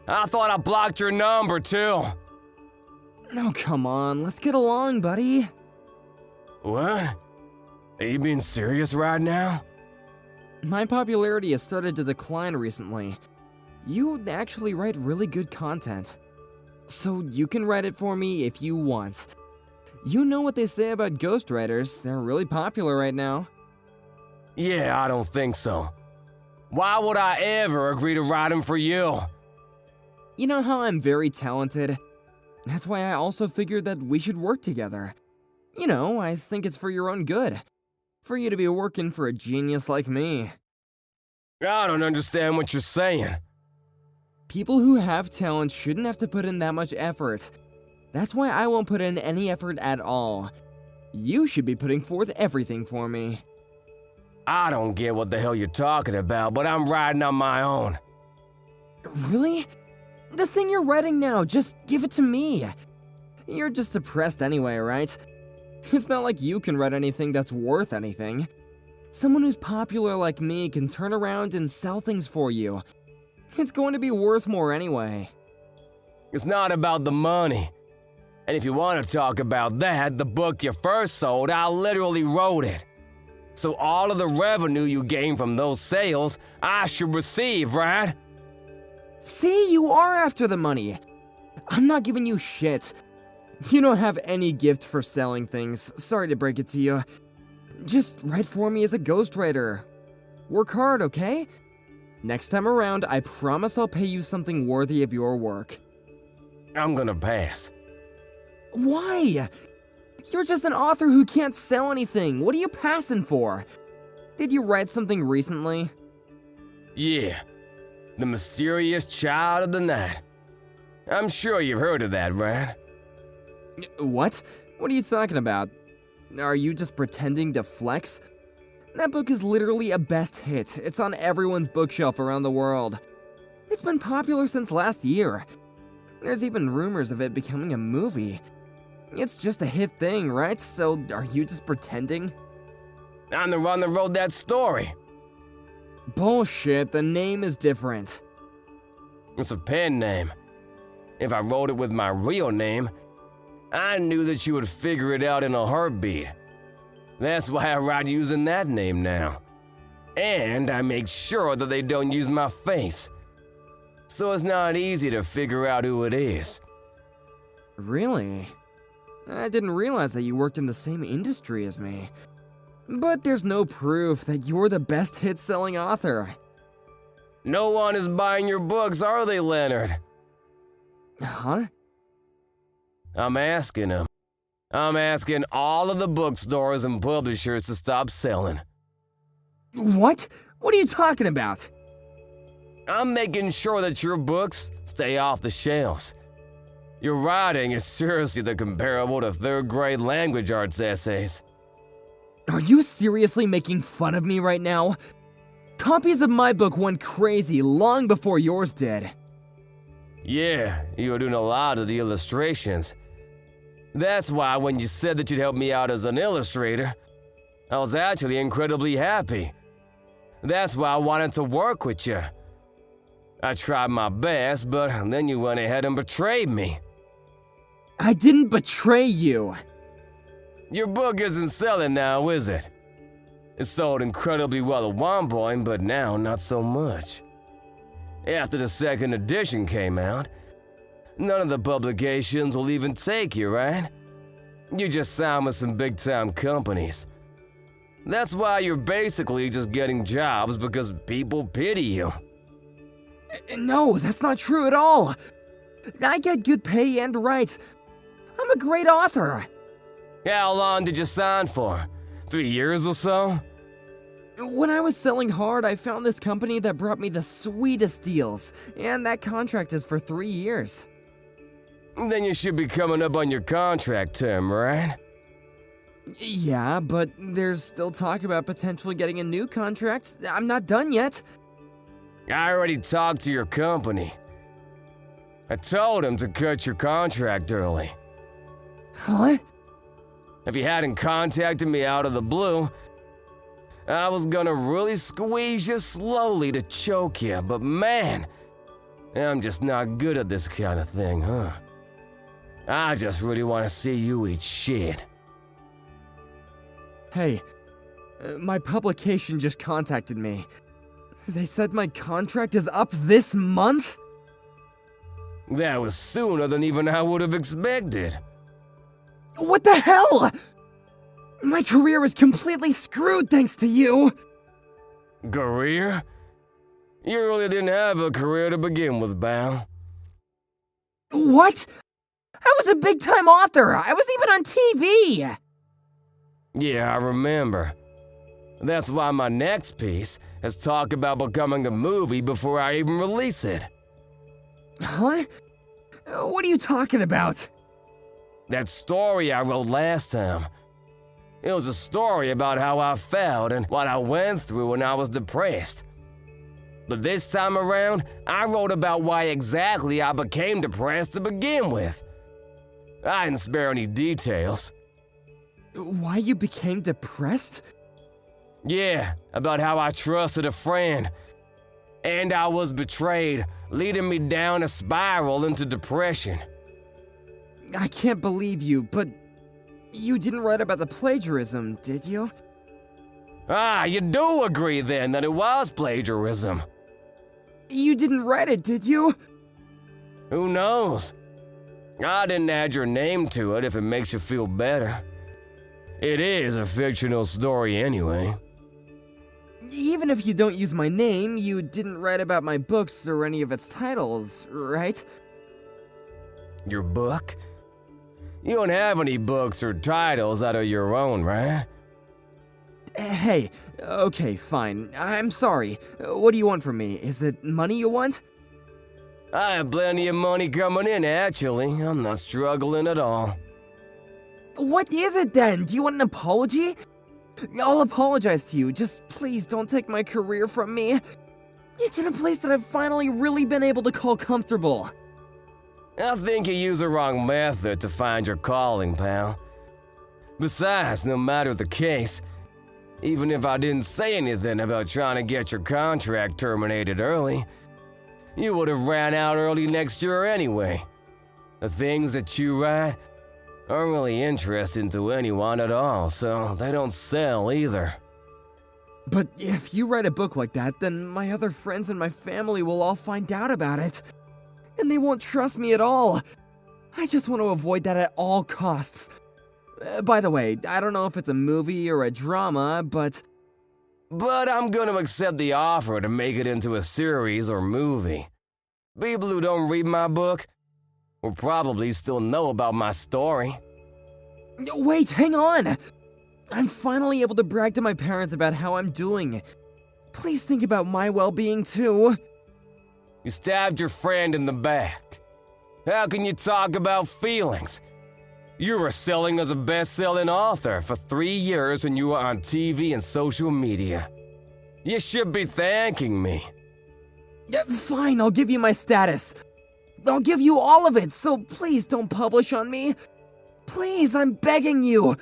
I thought I blocked your number too. Oh, come on, let's get along, buddy. What? Are you being serious right now? My popularity has started to decline recently. You actually write really good content. So you can write it for me if you want. You know what they say about ghostwriters, they're really popular right now. Yeah, I don't think so. Why would I ever agree to write them for you? You know how I'm very talented? That's why I also figured that we should work together. You know, I think it's for your own good. For you to be working for a genius like me. I don't understand what you're saying. People who have talent shouldn't have to put in that much effort. That's why I won't put in any effort at all. You should be putting forth everything for me. I don't get what the hell you're talking about, but I'm writing on my own. Really? The thing you're writing now, just give it to me. You're just depressed anyway, right? It's not like you can write anything that's worth anything. Someone who's popular like me can turn around and sell things for you. It's going to be worth more anyway. It's not about the money. And if you want to talk about that, the book you first sold, I literally wrote it. So all of the revenue you gain from those sales, I should receive, right? See, you are after the money. I'm not giving you shit. You don't have any gift for selling things, sorry to break it to you. Just write for me as a ghostwriter. Work hard, okay? Next time around, I promise I'll pay you something worthy of your work. I'm gonna pass. Why? You're just an author who can't sell anything. What are you passing for? Did you write something recently? Yeah, The Mysterious Child of the Night. I'm sure you've heard of that, right? What? What are you talking about? Are you just pretending to flex? That book is literally a best hit. It's on everyone's bookshelf around the world. It's been popular since last year. There's even rumors of it becoming a movie. It's just a hit thing, right? So are you just pretending? I'm the one that wrote that story. Bullshit, the name is different. It's a pen name. If I wrote it with my real name, I knew that you would figure it out in a heartbeat. That's why I write using that name now. And I make sure that they don't use my face. So it's not easy to figure out who it is. Really? I didn't realize that you worked in the same industry as me. But there's no proof that you're the best hit-selling author. No one is buying your books, are they, Leonard? Huh? I'm asking them. I'm asking all of the bookstores and publishers to stop selling. What? What are you talking about? I'm making sure that your books stay off the shelves. Your writing is seriously comparable to third-grade language arts essays. Are you seriously making fun of me right now? Copies of my book went crazy long before yours did. Yeah, you were doing a lot of the illustrations. That's why when you said that you'd help me out as an illustrator, I was actually incredibly happy. That's why I wanted to work with you. I tried my best, but then you went ahead and betrayed me. I didn't betray you. Your book isn't selling now, is it? It sold incredibly well at one point, but now not so much. After the second edition came out, none of the publications will even take you, right? You just signed with some big-time companies. That's why you're basically just getting jobs because people pity you. No, that's not true at all. I get good pay and rights. I'm a great author. How long did you sign for? 3 years or so? When I was selling hard, I found this company that brought me the sweetest deals, and that contract is for 3 years. Then you should be coming up on your contract term, right? Yeah, but there's still talk about potentially getting a new contract. I'm not done yet. I already talked to your company. I told him to cut your contract early. Huh? If you hadn't contacted me out of the blue, I was gonna really squeeze you slowly to choke you, but man, I'm just not good at this kind of thing, huh? I just really want to see you eat shit. Hey, my publication just contacted me. They said my contract is up this month? That was sooner than even I would have expected. What the hell? My career is completely screwed thanks to you! Career? You really didn't have a career to begin with, pal. What? I was a big-time author! I was even on TV! Yeah, I remember. That's why my next piece has talk about becoming a movie before I even release it. Huh? What are you talking about? That story I wrote last time. It was a story about how I felt and what I went through when I was depressed. But this time around, I wrote about why exactly I became depressed to begin with. I didn't spare any details. Why you became depressed? Yeah, about how I trusted a friend. And I was betrayed, leading me down a spiral into depression. I can't believe you, but you didn't write about the plagiarism, did you? Ah, you do agree then that it was plagiarism. You didn't write it, did you? Who knows? I didn't add your name to it if it makes you feel better. It is a fictional story anyway. Even if you don't use my name, you didn't write about my books or any of its titles, right? Your book? You don't have any books or titles that are your own, right? Hey, okay, fine. I'm sorry. What do you want from me? Is it money you want? I have plenty of money coming in, actually. I'm not struggling at all. What is it then? Do you want an apology? I'll apologize to you. Just please don't take my career from me. It's in a place that I've finally really been able to call comfortable. I think you use the wrong method to find your calling, pal. Besides, no matter the case, even if I didn't say anything about trying to get your contract terminated early, you would have ran out early next year anyway. The things that you write aren't really interesting to anyone at all, so they don't sell either. But if you write a book like that, then my other friends and my family will all find out about it. And they won't trust me at all. I just want to avoid that at all costs. By the way, I don't know if it's a movie or a drama, but I'm gonna accept the offer to make it into a series or movie. People who don't read my book will probably still know about my story. Wait, hang on! I'm finally able to brag to my parents about how I'm doing. Please think about my well-being too. You stabbed your friend in the back. How can you talk about feelings? You were selling as a best-selling author for 3 years when you were on TV and social media. You should be thanking me. Fine, I'll give you my status. I'll give you all of it, so please don't publish on me. Please, I'm begging you.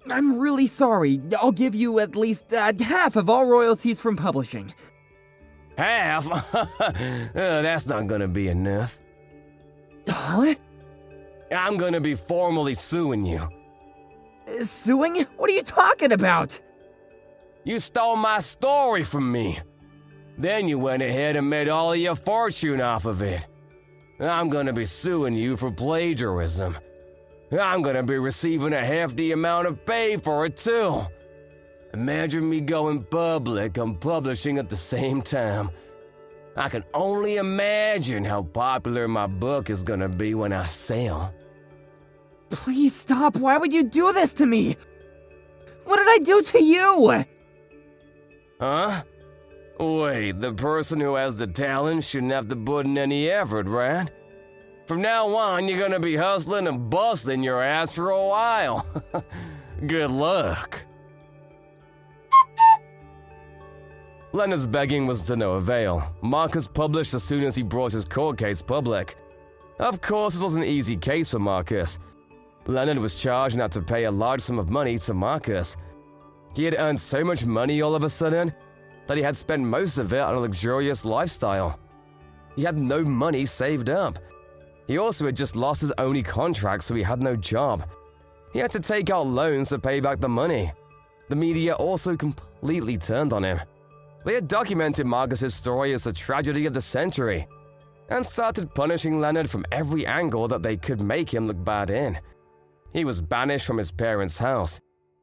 I'm really sorry. I'll give you at least half of all royalties from publishing. Half? That's not gonna be enough. Huh? I'm gonna be formally suing you. Suing? What are you talking about? You stole my story from me. Then you went ahead and made all of your fortune off of it. I'm gonna be suing you for plagiarism. I'm gonna be receiving a hefty amount of pay for it too. Imagine me going public and publishing at the same time. I can only imagine how popular my book is gonna be when I sell. Please stop. Why would you do this to me? What did I do to you? Huh? Wait, the person who has the talent shouldn't have to put in any effort, right? From now on, you're gonna be hustling and busting your ass for a while. Good luck. Leonard's begging was to no avail. Marcus published as soon as he brought his court case public. Of course, this was an easy case for Marcus. Leonard was charged and had to pay a large sum of money to Marcus. He had earned so much money all of a sudden that he had spent most of it on a luxurious lifestyle. He had no money saved up. He also had just lost his only contract, so he had no job. He had to take out loans to pay back the money. The media also completely turned on him. They had documented Marcus's story as the tragedy of the century and started punishing Leonard from every angle that they could make him look bad in. He was banished from his parents' house.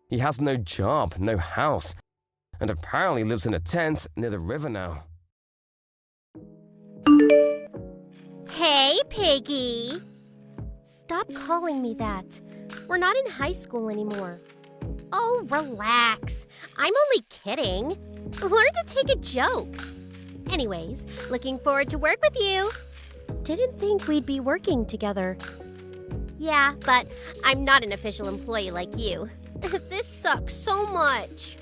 He has no job, no house, and apparently lives in a tent near the river now. Hey, Piggy! Stop calling me that. We're not in high school anymore. Oh, relax. I'm only kidding. Learn to take a joke. Anyways, looking forward to work with you. Didn't think we'd be working together. Yeah, but I'm not an official employee like you. This sucks so much.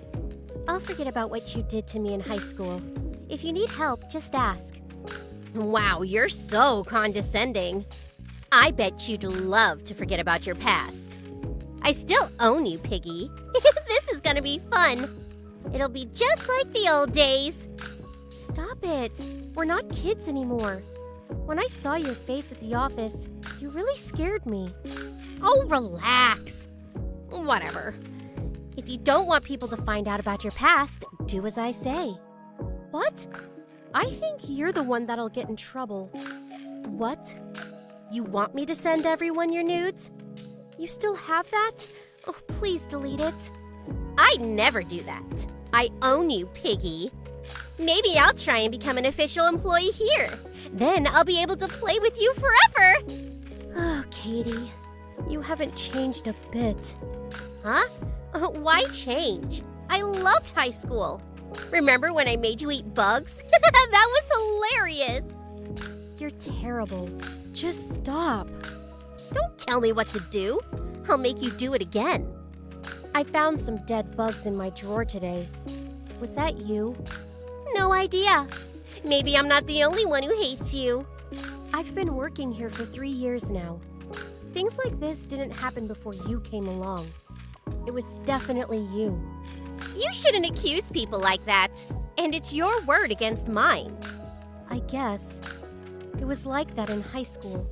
I'll forget about what you did to me in high school. If you need help, just ask. Wow, you're so condescending. I bet you'd love to forget about your past. I still own you, Piggy. This is gonna be fun. It'll be just like the old days. Stop it. We're not kids anymore. When I saw your face at the office, you really scared me. Oh, relax. Whatever. If you don't want people to find out about your past, do as I say. What? I think you're the one that'll get in trouble. What? You want me to send everyone your nudes? You still have that? Oh, please delete it. I'd never do that. I own you, Piggy. Maybe I'll try and become an official employee here. Then I'll be able to play with you forever. Oh, Katie, you haven't changed a bit. Huh? Why change? I loved high school. Remember when I made you eat bugs? That was hilarious. You're terrible. Just stop. Don't tell me what to do. I'll make you do it again. I found some dead bugs in my drawer today. Was that you? No idea. Maybe I'm not the only one who hates you. I've been working here for 3 years now. Things like this didn't happen before you came along. It was definitely you. You shouldn't accuse people like that. And it's your word against mine. I guess. It was like that in high school.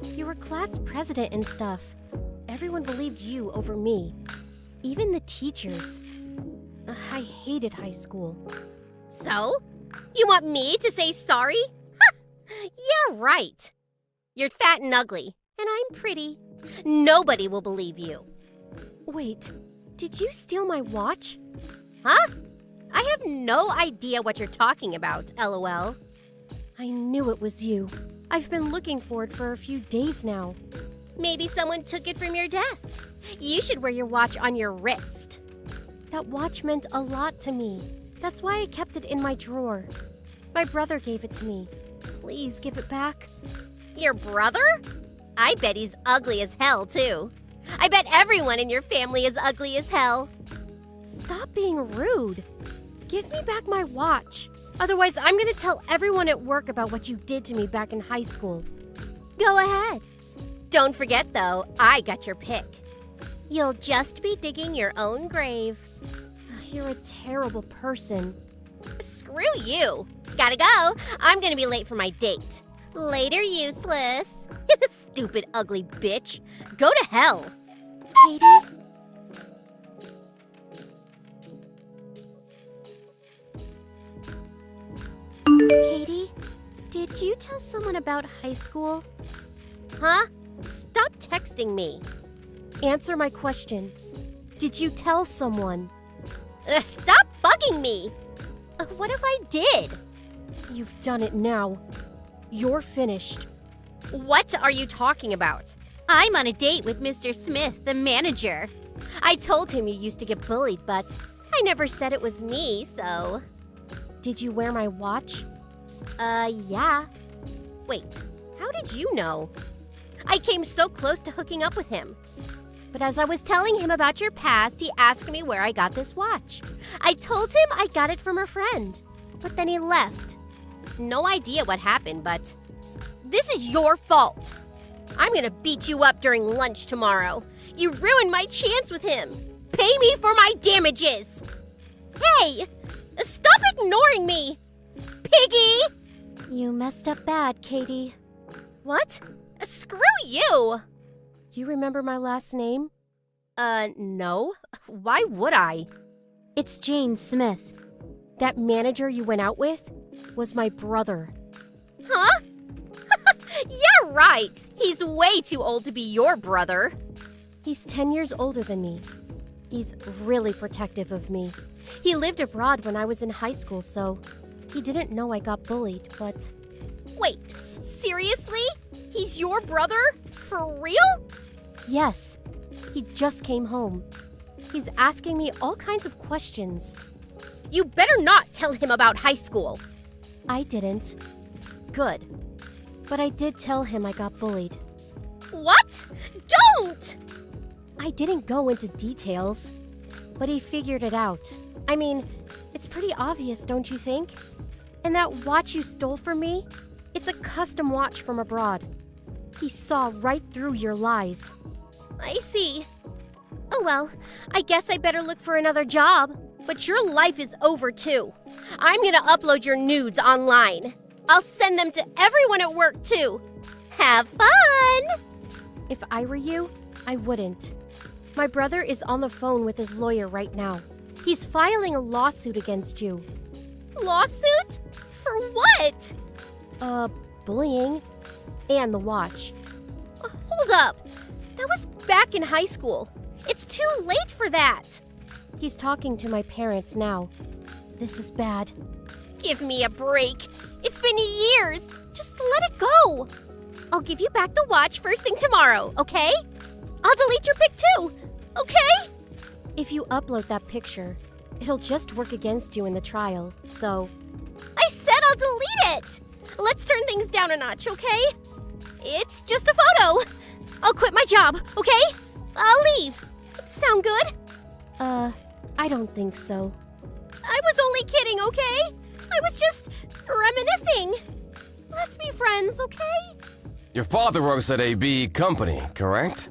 You were class president and stuff. Everyone believed you over me. Even the teachers. I hated high school. So? You want me to say sorry? Yeah, right. You're fat and ugly, and I'm pretty. Nobody will believe you. Wait, did you steal my watch? Huh? I have no idea what you're talking about, LOL. I knew it was you. I've been looking for it for a few days now. Maybe someone took it from your desk. You should wear your watch on your wrist. That watch meant a lot to me. That's why I kept it in my drawer. My brother gave it to me. Please give it back. Your brother? I bet he's ugly as hell, too. I bet everyone in your family is ugly as hell. Stop being rude. Give me back my watch. Otherwise, I'm gonna tell everyone at work about what you did to me back in high school. Go ahead. Don't forget, though, I got your pick. You'll just be digging your own grave. You're a terrible person. Screw you. Gotta go. I'm gonna be late for my date. Later, useless. Stupid, ugly bitch. Go to hell. Katie? Katie, did you tell someone about high school? Huh? Stop texting me. Answer my question. Did you tell someone? Stop bugging me. What if I did? You've done it now. You're finished. What are you talking about? I'm on a date with Mr. Smith, the manager. I told him you used to get bullied, but I never said it was me, so... Did you wear my watch? Yeah. Wait, how did you know? I came so close to hooking up with him. But as I was telling him about your past, he asked me where I got this watch. I told him I got it from a friend, but then he left. No idea what happened, but this is your fault. I'm gonna beat you up during lunch tomorrow. You ruined my chance with him. Pay me for my damages. Hey, stop ignoring me. Piggy! You messed up bad, Katie. What? Screw you! You remember my last name? No. Why would I? It's Jane Smith. That manager you went out with was my brother. Huh? Yeah, right. He's way too old to be your brother. He's 10 years older than me. He's really protective of me. He lived abroad when I was in high school, so he didn't know I got bullied, but... Wait, seriously? He's your brother? For real? Yes. He just came home. He's asking me all kinds of questions. You better not tell him about high school. I didn't. Good. But I did tell him I got bullied. What? Don't! I didn't go into details, but he figured it out. I mean, it's pretty obvious, don't you think? And that watch you stole from me? It's a custom watch from abroad. He saw right through your lies. I see. Oh well, I guess I better look for another job. But your life is over too. I'm gonna upload your nudes online. I'll send them to everyone at work too. Have fun! If I were you, I wouldn't. My brother is on the phone with his lawyer right now. He's filing a lawsuit against you. Lawsuit? For what? Bullying. And the watch. Hold up! That was back in high school. It's too late for that! He's talking to my parents now. This is bad. Give me a break. It's been years. Just let it go. I'll give you back the watch first thing tomorrow, okay? I'll delete your pic too, okay? If you upload that picture, it'll just work against you in the trial, so... I said I'll delete it! Let's turn things down a notch, okay? It's just a photo. I'll quit my job, okay? I'll leave. Sound good? I don't think so. I was only kidding, okay? I was just reminiscing. Let's be friends, okay? Your father works at a B company, correct?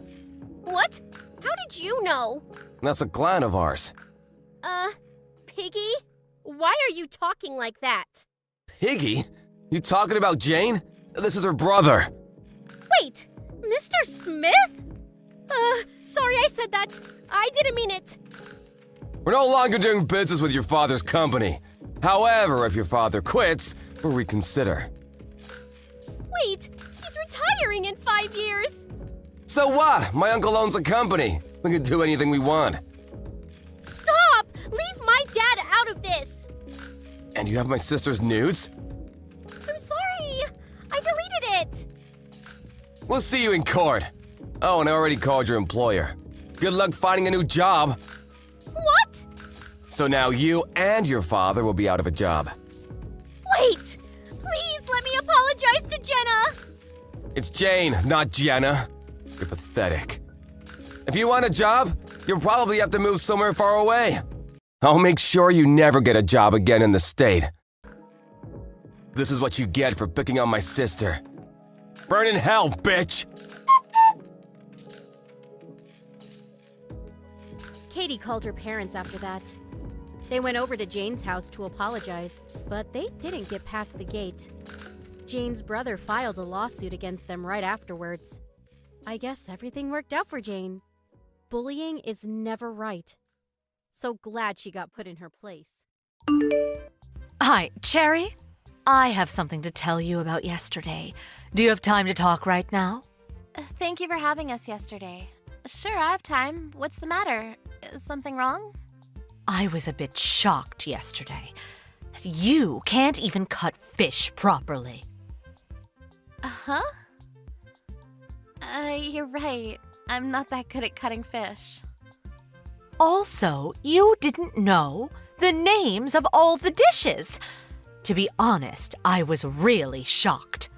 What? How did you know? That's a client of ours. Piggy? Why are you talking like that? Piggy? You talking about Jane? This is her brother. Wait, Mr. Smith? Sorry I said that. I didn't mean it. We're no longer doing business with your father's company. However, if your father quits, we'll reconsider. Wait, he's retiring in 5 years. So what? My uncle owns a company. We can do anything we want. Stop! Leave my dad out of this! And you have my sister's nudes? I'm sorry. I deleted it. We'll see you in court. Oh, and I already called your employer. Good luck finding a new job. What? So now you and your father will be out of a job. Wait! Please let me apologize to Jenna! It's Jane, not Jenna. You're pathetic. If you want a job, you'll probably have to move somewhere far away. I'll make sure you never get a job again in the state. This is what you get for picking on my sister. Burn in hell, bitch! Katie called her parents after that. They went over to Jane's house to apologize, but they didn't get past the gate. Jane's brother filed a lawsuit against them right afterwards. I guess everything worked out for Jane. Bullying is never right. So glad she got put in her place. Hi, Cherry. I have something to tell you about yesterday. Do you have time to talk right now? Thank you for having us yesterday. Sure, I have time. What's the matter? Is something wrong? I was a bit shocked yesterday. You can't even cut fish properly. Huh? You're right. I'm not that good at cutting fish. Also, you didn't know the names of all the dishes. To be honest, I was really shocked.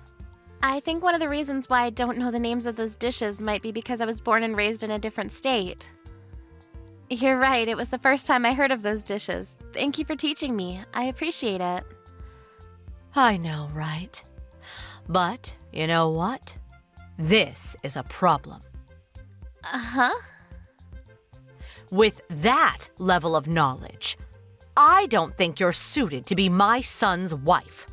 I think one of the reasons why I don't know the names of those dishes might be because I was born and raised in a different state. You're right, it was the first time I heard of those dishes. Thank you for teaching me. I appreciate it. I know, right? But you know what? This is a problem. Uh-huh. With that level of knowledge, I don't think you're suited to be my son's wife.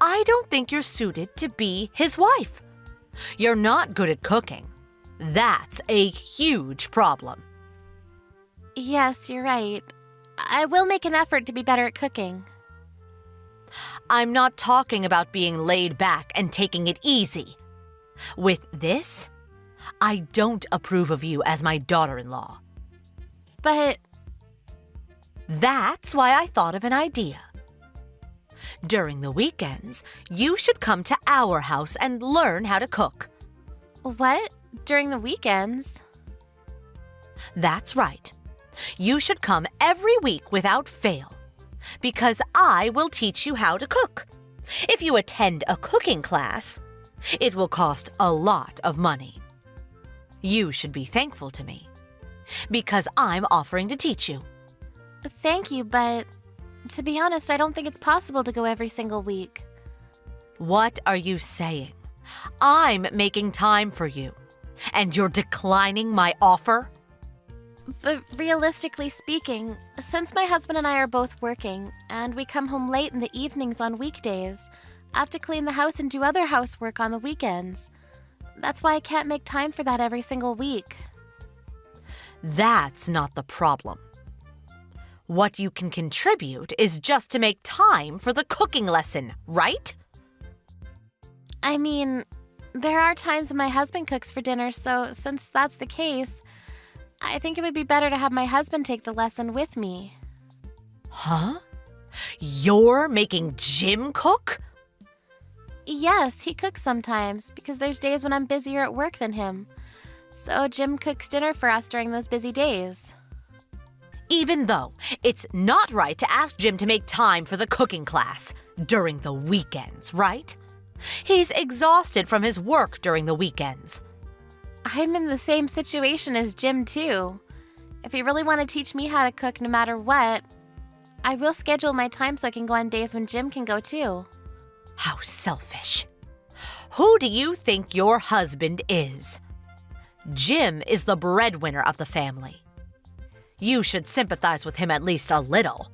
I don't think you're suited to be his wife. You're not good at cooking. That's a huge problem. Yes, you're right. I will make an effort to be better at cooking. I'm not talking about being laid back and taking it easy. With this, I don't approve of you as my daughter-in-law. But That's why I thought of an idea. During the weekends, you should come to our house and learn how to cook. what? During the weekends? That's right. You should come every week without fail, because I will teach you how to cook. If you attend a cooking class, it will cost a lot of money. You should be thankful to me, because I'm offering to teach you. Thank you, but to be honest, I don't think it's possible to go every single week. What are you saying? I'm making time for you, and you're declining my offer? But realistically speaking, since my husband and I are both working, and we come home late in the evenings on weekdays, I have to clean the house and do other housework on the weekends. That's why I can't make time for that every single week. That's not the problem. What you can contribute is just to make time for the cooking lesson, right? I mean, there are times when my husband cooks for dinner, so since that's the case, I think it would be better to have my husband take the lesson with me. Huh? You're making Jim cook? Yes, he cooks sometimes, because there's days when I'm busier at work than him. So Jim cooks dinner for us during those busy days. Even though it's not right to ask Jim to make time for the cooking class during the weekends, right? He's exhausted from his work during the weekends. I'm in the same situation as Jim, too. If you really want to teach me how to cook no matter what, I will schedule my time so I can go on days when Jim can go, too. How selfish. Who do you think your husband is? Jim is the breadwinner of the family. You should sympathize with him at least a little.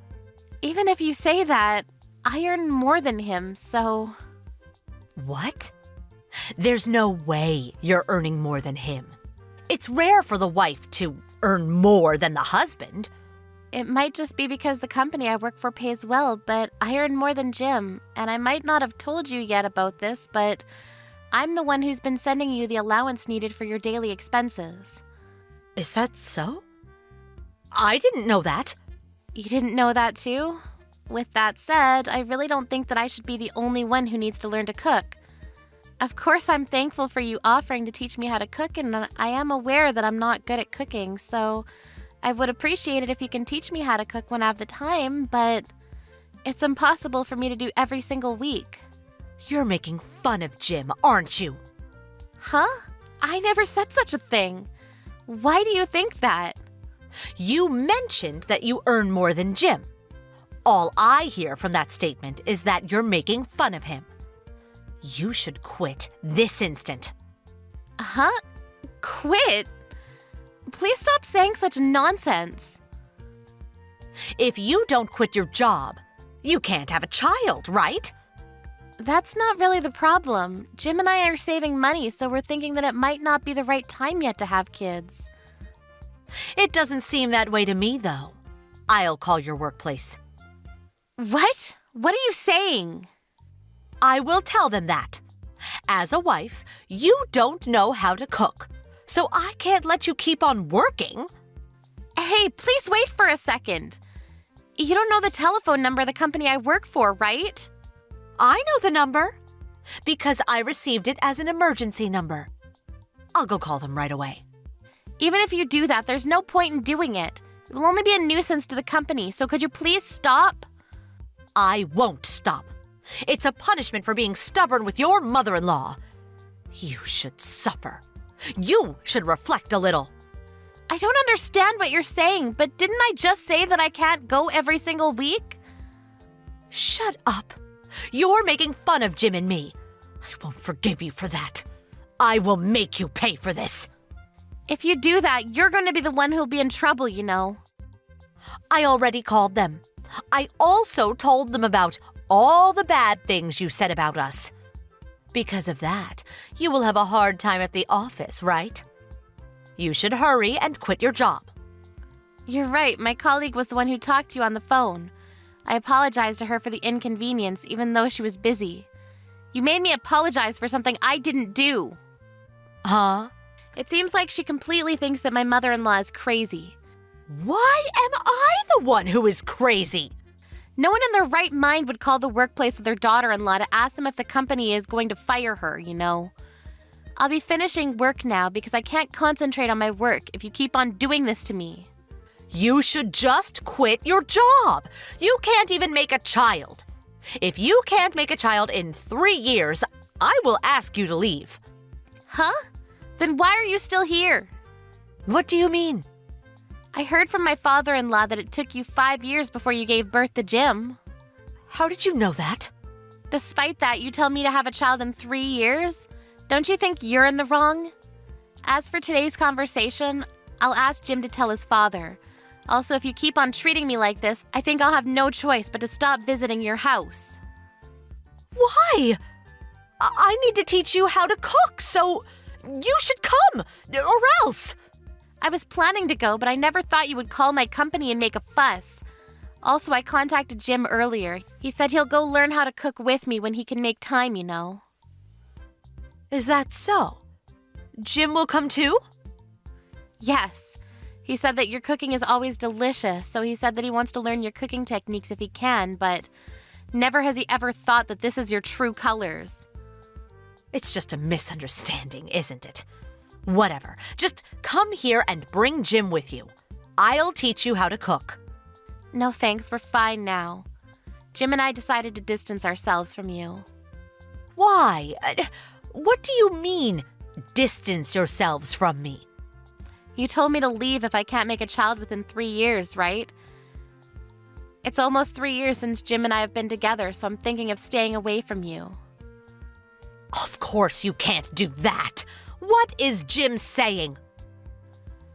Even if you say that, I earn more than him, so... What? There's no way you're earning more than him. It's rare for the wife to earn more than the husband. It might just be because the company I work for pays well, but I earn more than Jim, and I might not have told you yet about this, but I'm the one who's been sending you the allowance needed for your daily expenses. Is that so? I didn't know that. You didn't know that too? With that said, I really don't think that I should be the only one who needs to learn to cook. Of course, I'm thankful for you offering to teach me how to cook, and I am aware that I'm not good at cooking, so I would appreciate it if you can teach me how to cook when I have the time, but it's impossible for me to do every single week. You're making fun of Jim, aren't you? Huh? I never said such a thing. Why do you think that? You mentioned that you earn more than Jim. All I hear from that statement is that you're making fun of him. You should quit this instant. Huh? Quit? Please stop saying such nonsense. If you don't quit your job, you can't have a child, right? That's not really the problem. Jim and I are saving money, so we're thinking that it might not be the right time yet to have kids. It doesn't seem that way to me, though. I'll call your workplace. What? What are you saying? I will tell them that. As a wife, you don't know how to cook, so I can't let you keep on working. Hey, please wait for a second. You don't know the telephone number of the company I work for, right? I know the number, because I received it as an emergency number. I'll go call them right away. Even if you do that, there's no point in doing it. It will only be a nuisance to the company, so could you please stop? I won't stop. It's a punishment for being stubborn with your mother-in-law. You should suffer. You should reflect a little. I don't understand what you're saying, but didn't I just say that I can't go every single week? Shut up. You're making fun of Jim and me. I won't forgive you for that. I will make you pay for this. If you do that, you're going to be the one who'll be in trouble, you know. I already called them. I also told them about all the bad things you said about us. Because of that, you will have a hard time at the office, right? You should hurry and quit your job. You're right. My colleague was the one who talked to you on the phone. I apologized to her for the inconvenience, even though she was busy. You made me apologize for something I didn't do. Huh? It seems like she completely thinks that my mother-in-law is crazy. Why am I the one who is crazy? No one in their right mind would call the workplace of their daughter-in-law to ask them if the company is going to fire her, you know. I'll be finishing work now because I can't concentrate on my work if you keep on doing this to me. You should just quit your job. You can't even make a child. If you can't make a child in 3 years, I will ask you to leave. Huh? Then why are you still here? What do you mean? I heard from my father-in-law that it took you 5 years before you gave birth to Jim. How did you know that? Despite that, you tell me to have a child in 3 years? Don't you think you're in the wrong? As for today's conversation, I'll ask Jim to tell his father. Also, if you keep on treating me like this, I think I'll have no choice but to stop visiting your house. Why? I need to teach you how to cook, so you should come, or else. I was planning to go, but I never thought you would call my company and make a fuss. Also, I contacted Jim earlier. He said he'll go learn how to cook with me when he can make time, you know. Is that so? Jim will come too? Yes. He said that your cooking is always delicious, so he said that he wants to learn your cooking techniques if he can, but never has he ever thought that this is your true colors. It's just a misunderstanding, isn't it? Whatever. Just come here and bring Jim with you. I'll teach you how to cook. No thanks, we're fine now. Jim and I decided to distance ourselves from you. Why? What do you mean, distance yourselves from me? You told me to leave if I can't make a child within 3 years, right? It's almost 3 years since Jim and I have been together, so I'm thinking of staying away from you. Of course you can't do that. What is Jim saying?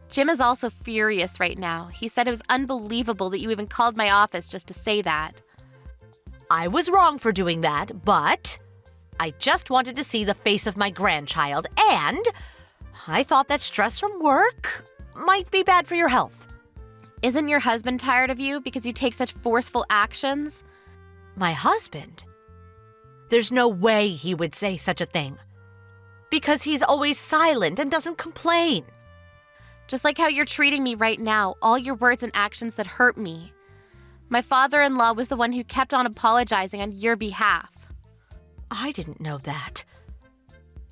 Jim is also furious right now. He said it was unbelievable that you even called my office just to say that. I was wrong for doing that, but I just wanted to see the face of my grandchild, and I thought that stress from work might be bad for your health. Isn't your husband tired of you because you take such forceful actions? My husband? There's no way he would say such a thing. Because he's always silent and doesn't complain. Just like how you're treating me right now, all your words and actions that hurt me. My father-in-law was the one who kept on apologizing on your behalf. I didn't know that.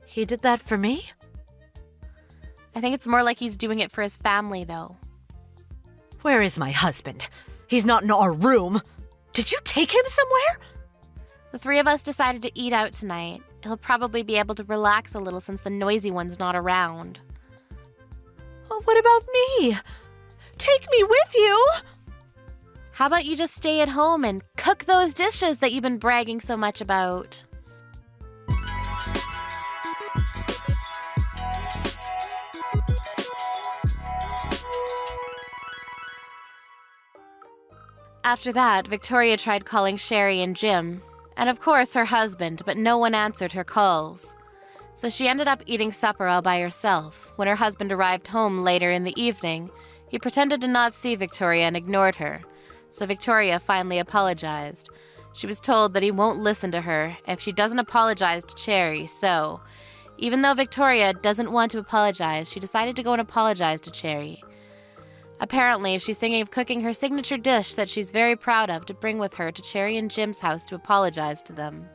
He did that for me? I think it's more like he's doing it for his family, though. Where is my husband? He's not in our room. Did you take him somewhere? The three of us decided to eat out tonight. He'll probably be able to relax a little since the noisy one's not around. What about me? Take me with you! How about you just stay at home and cook those dishes that you've been bragging so much about? After that, Victoria tried calling Sherry and Jim, and of course her husband, but no one answered her calls. So she ended up eating supper all by herself. When her husband arrived home later in the evening, he pretended to not see Victoria and ignored her. So Victoria finally apologized. She was told that he won't listen to her if she doesn't apologize to Cherry, so even though Victoria doesn't want to apologize, she decided to go and apologize to Cherry. Apparently, she's thinking of cooking her signature dish that she's very proud of to bring with her to Cherry and Jim's house to apologize to them.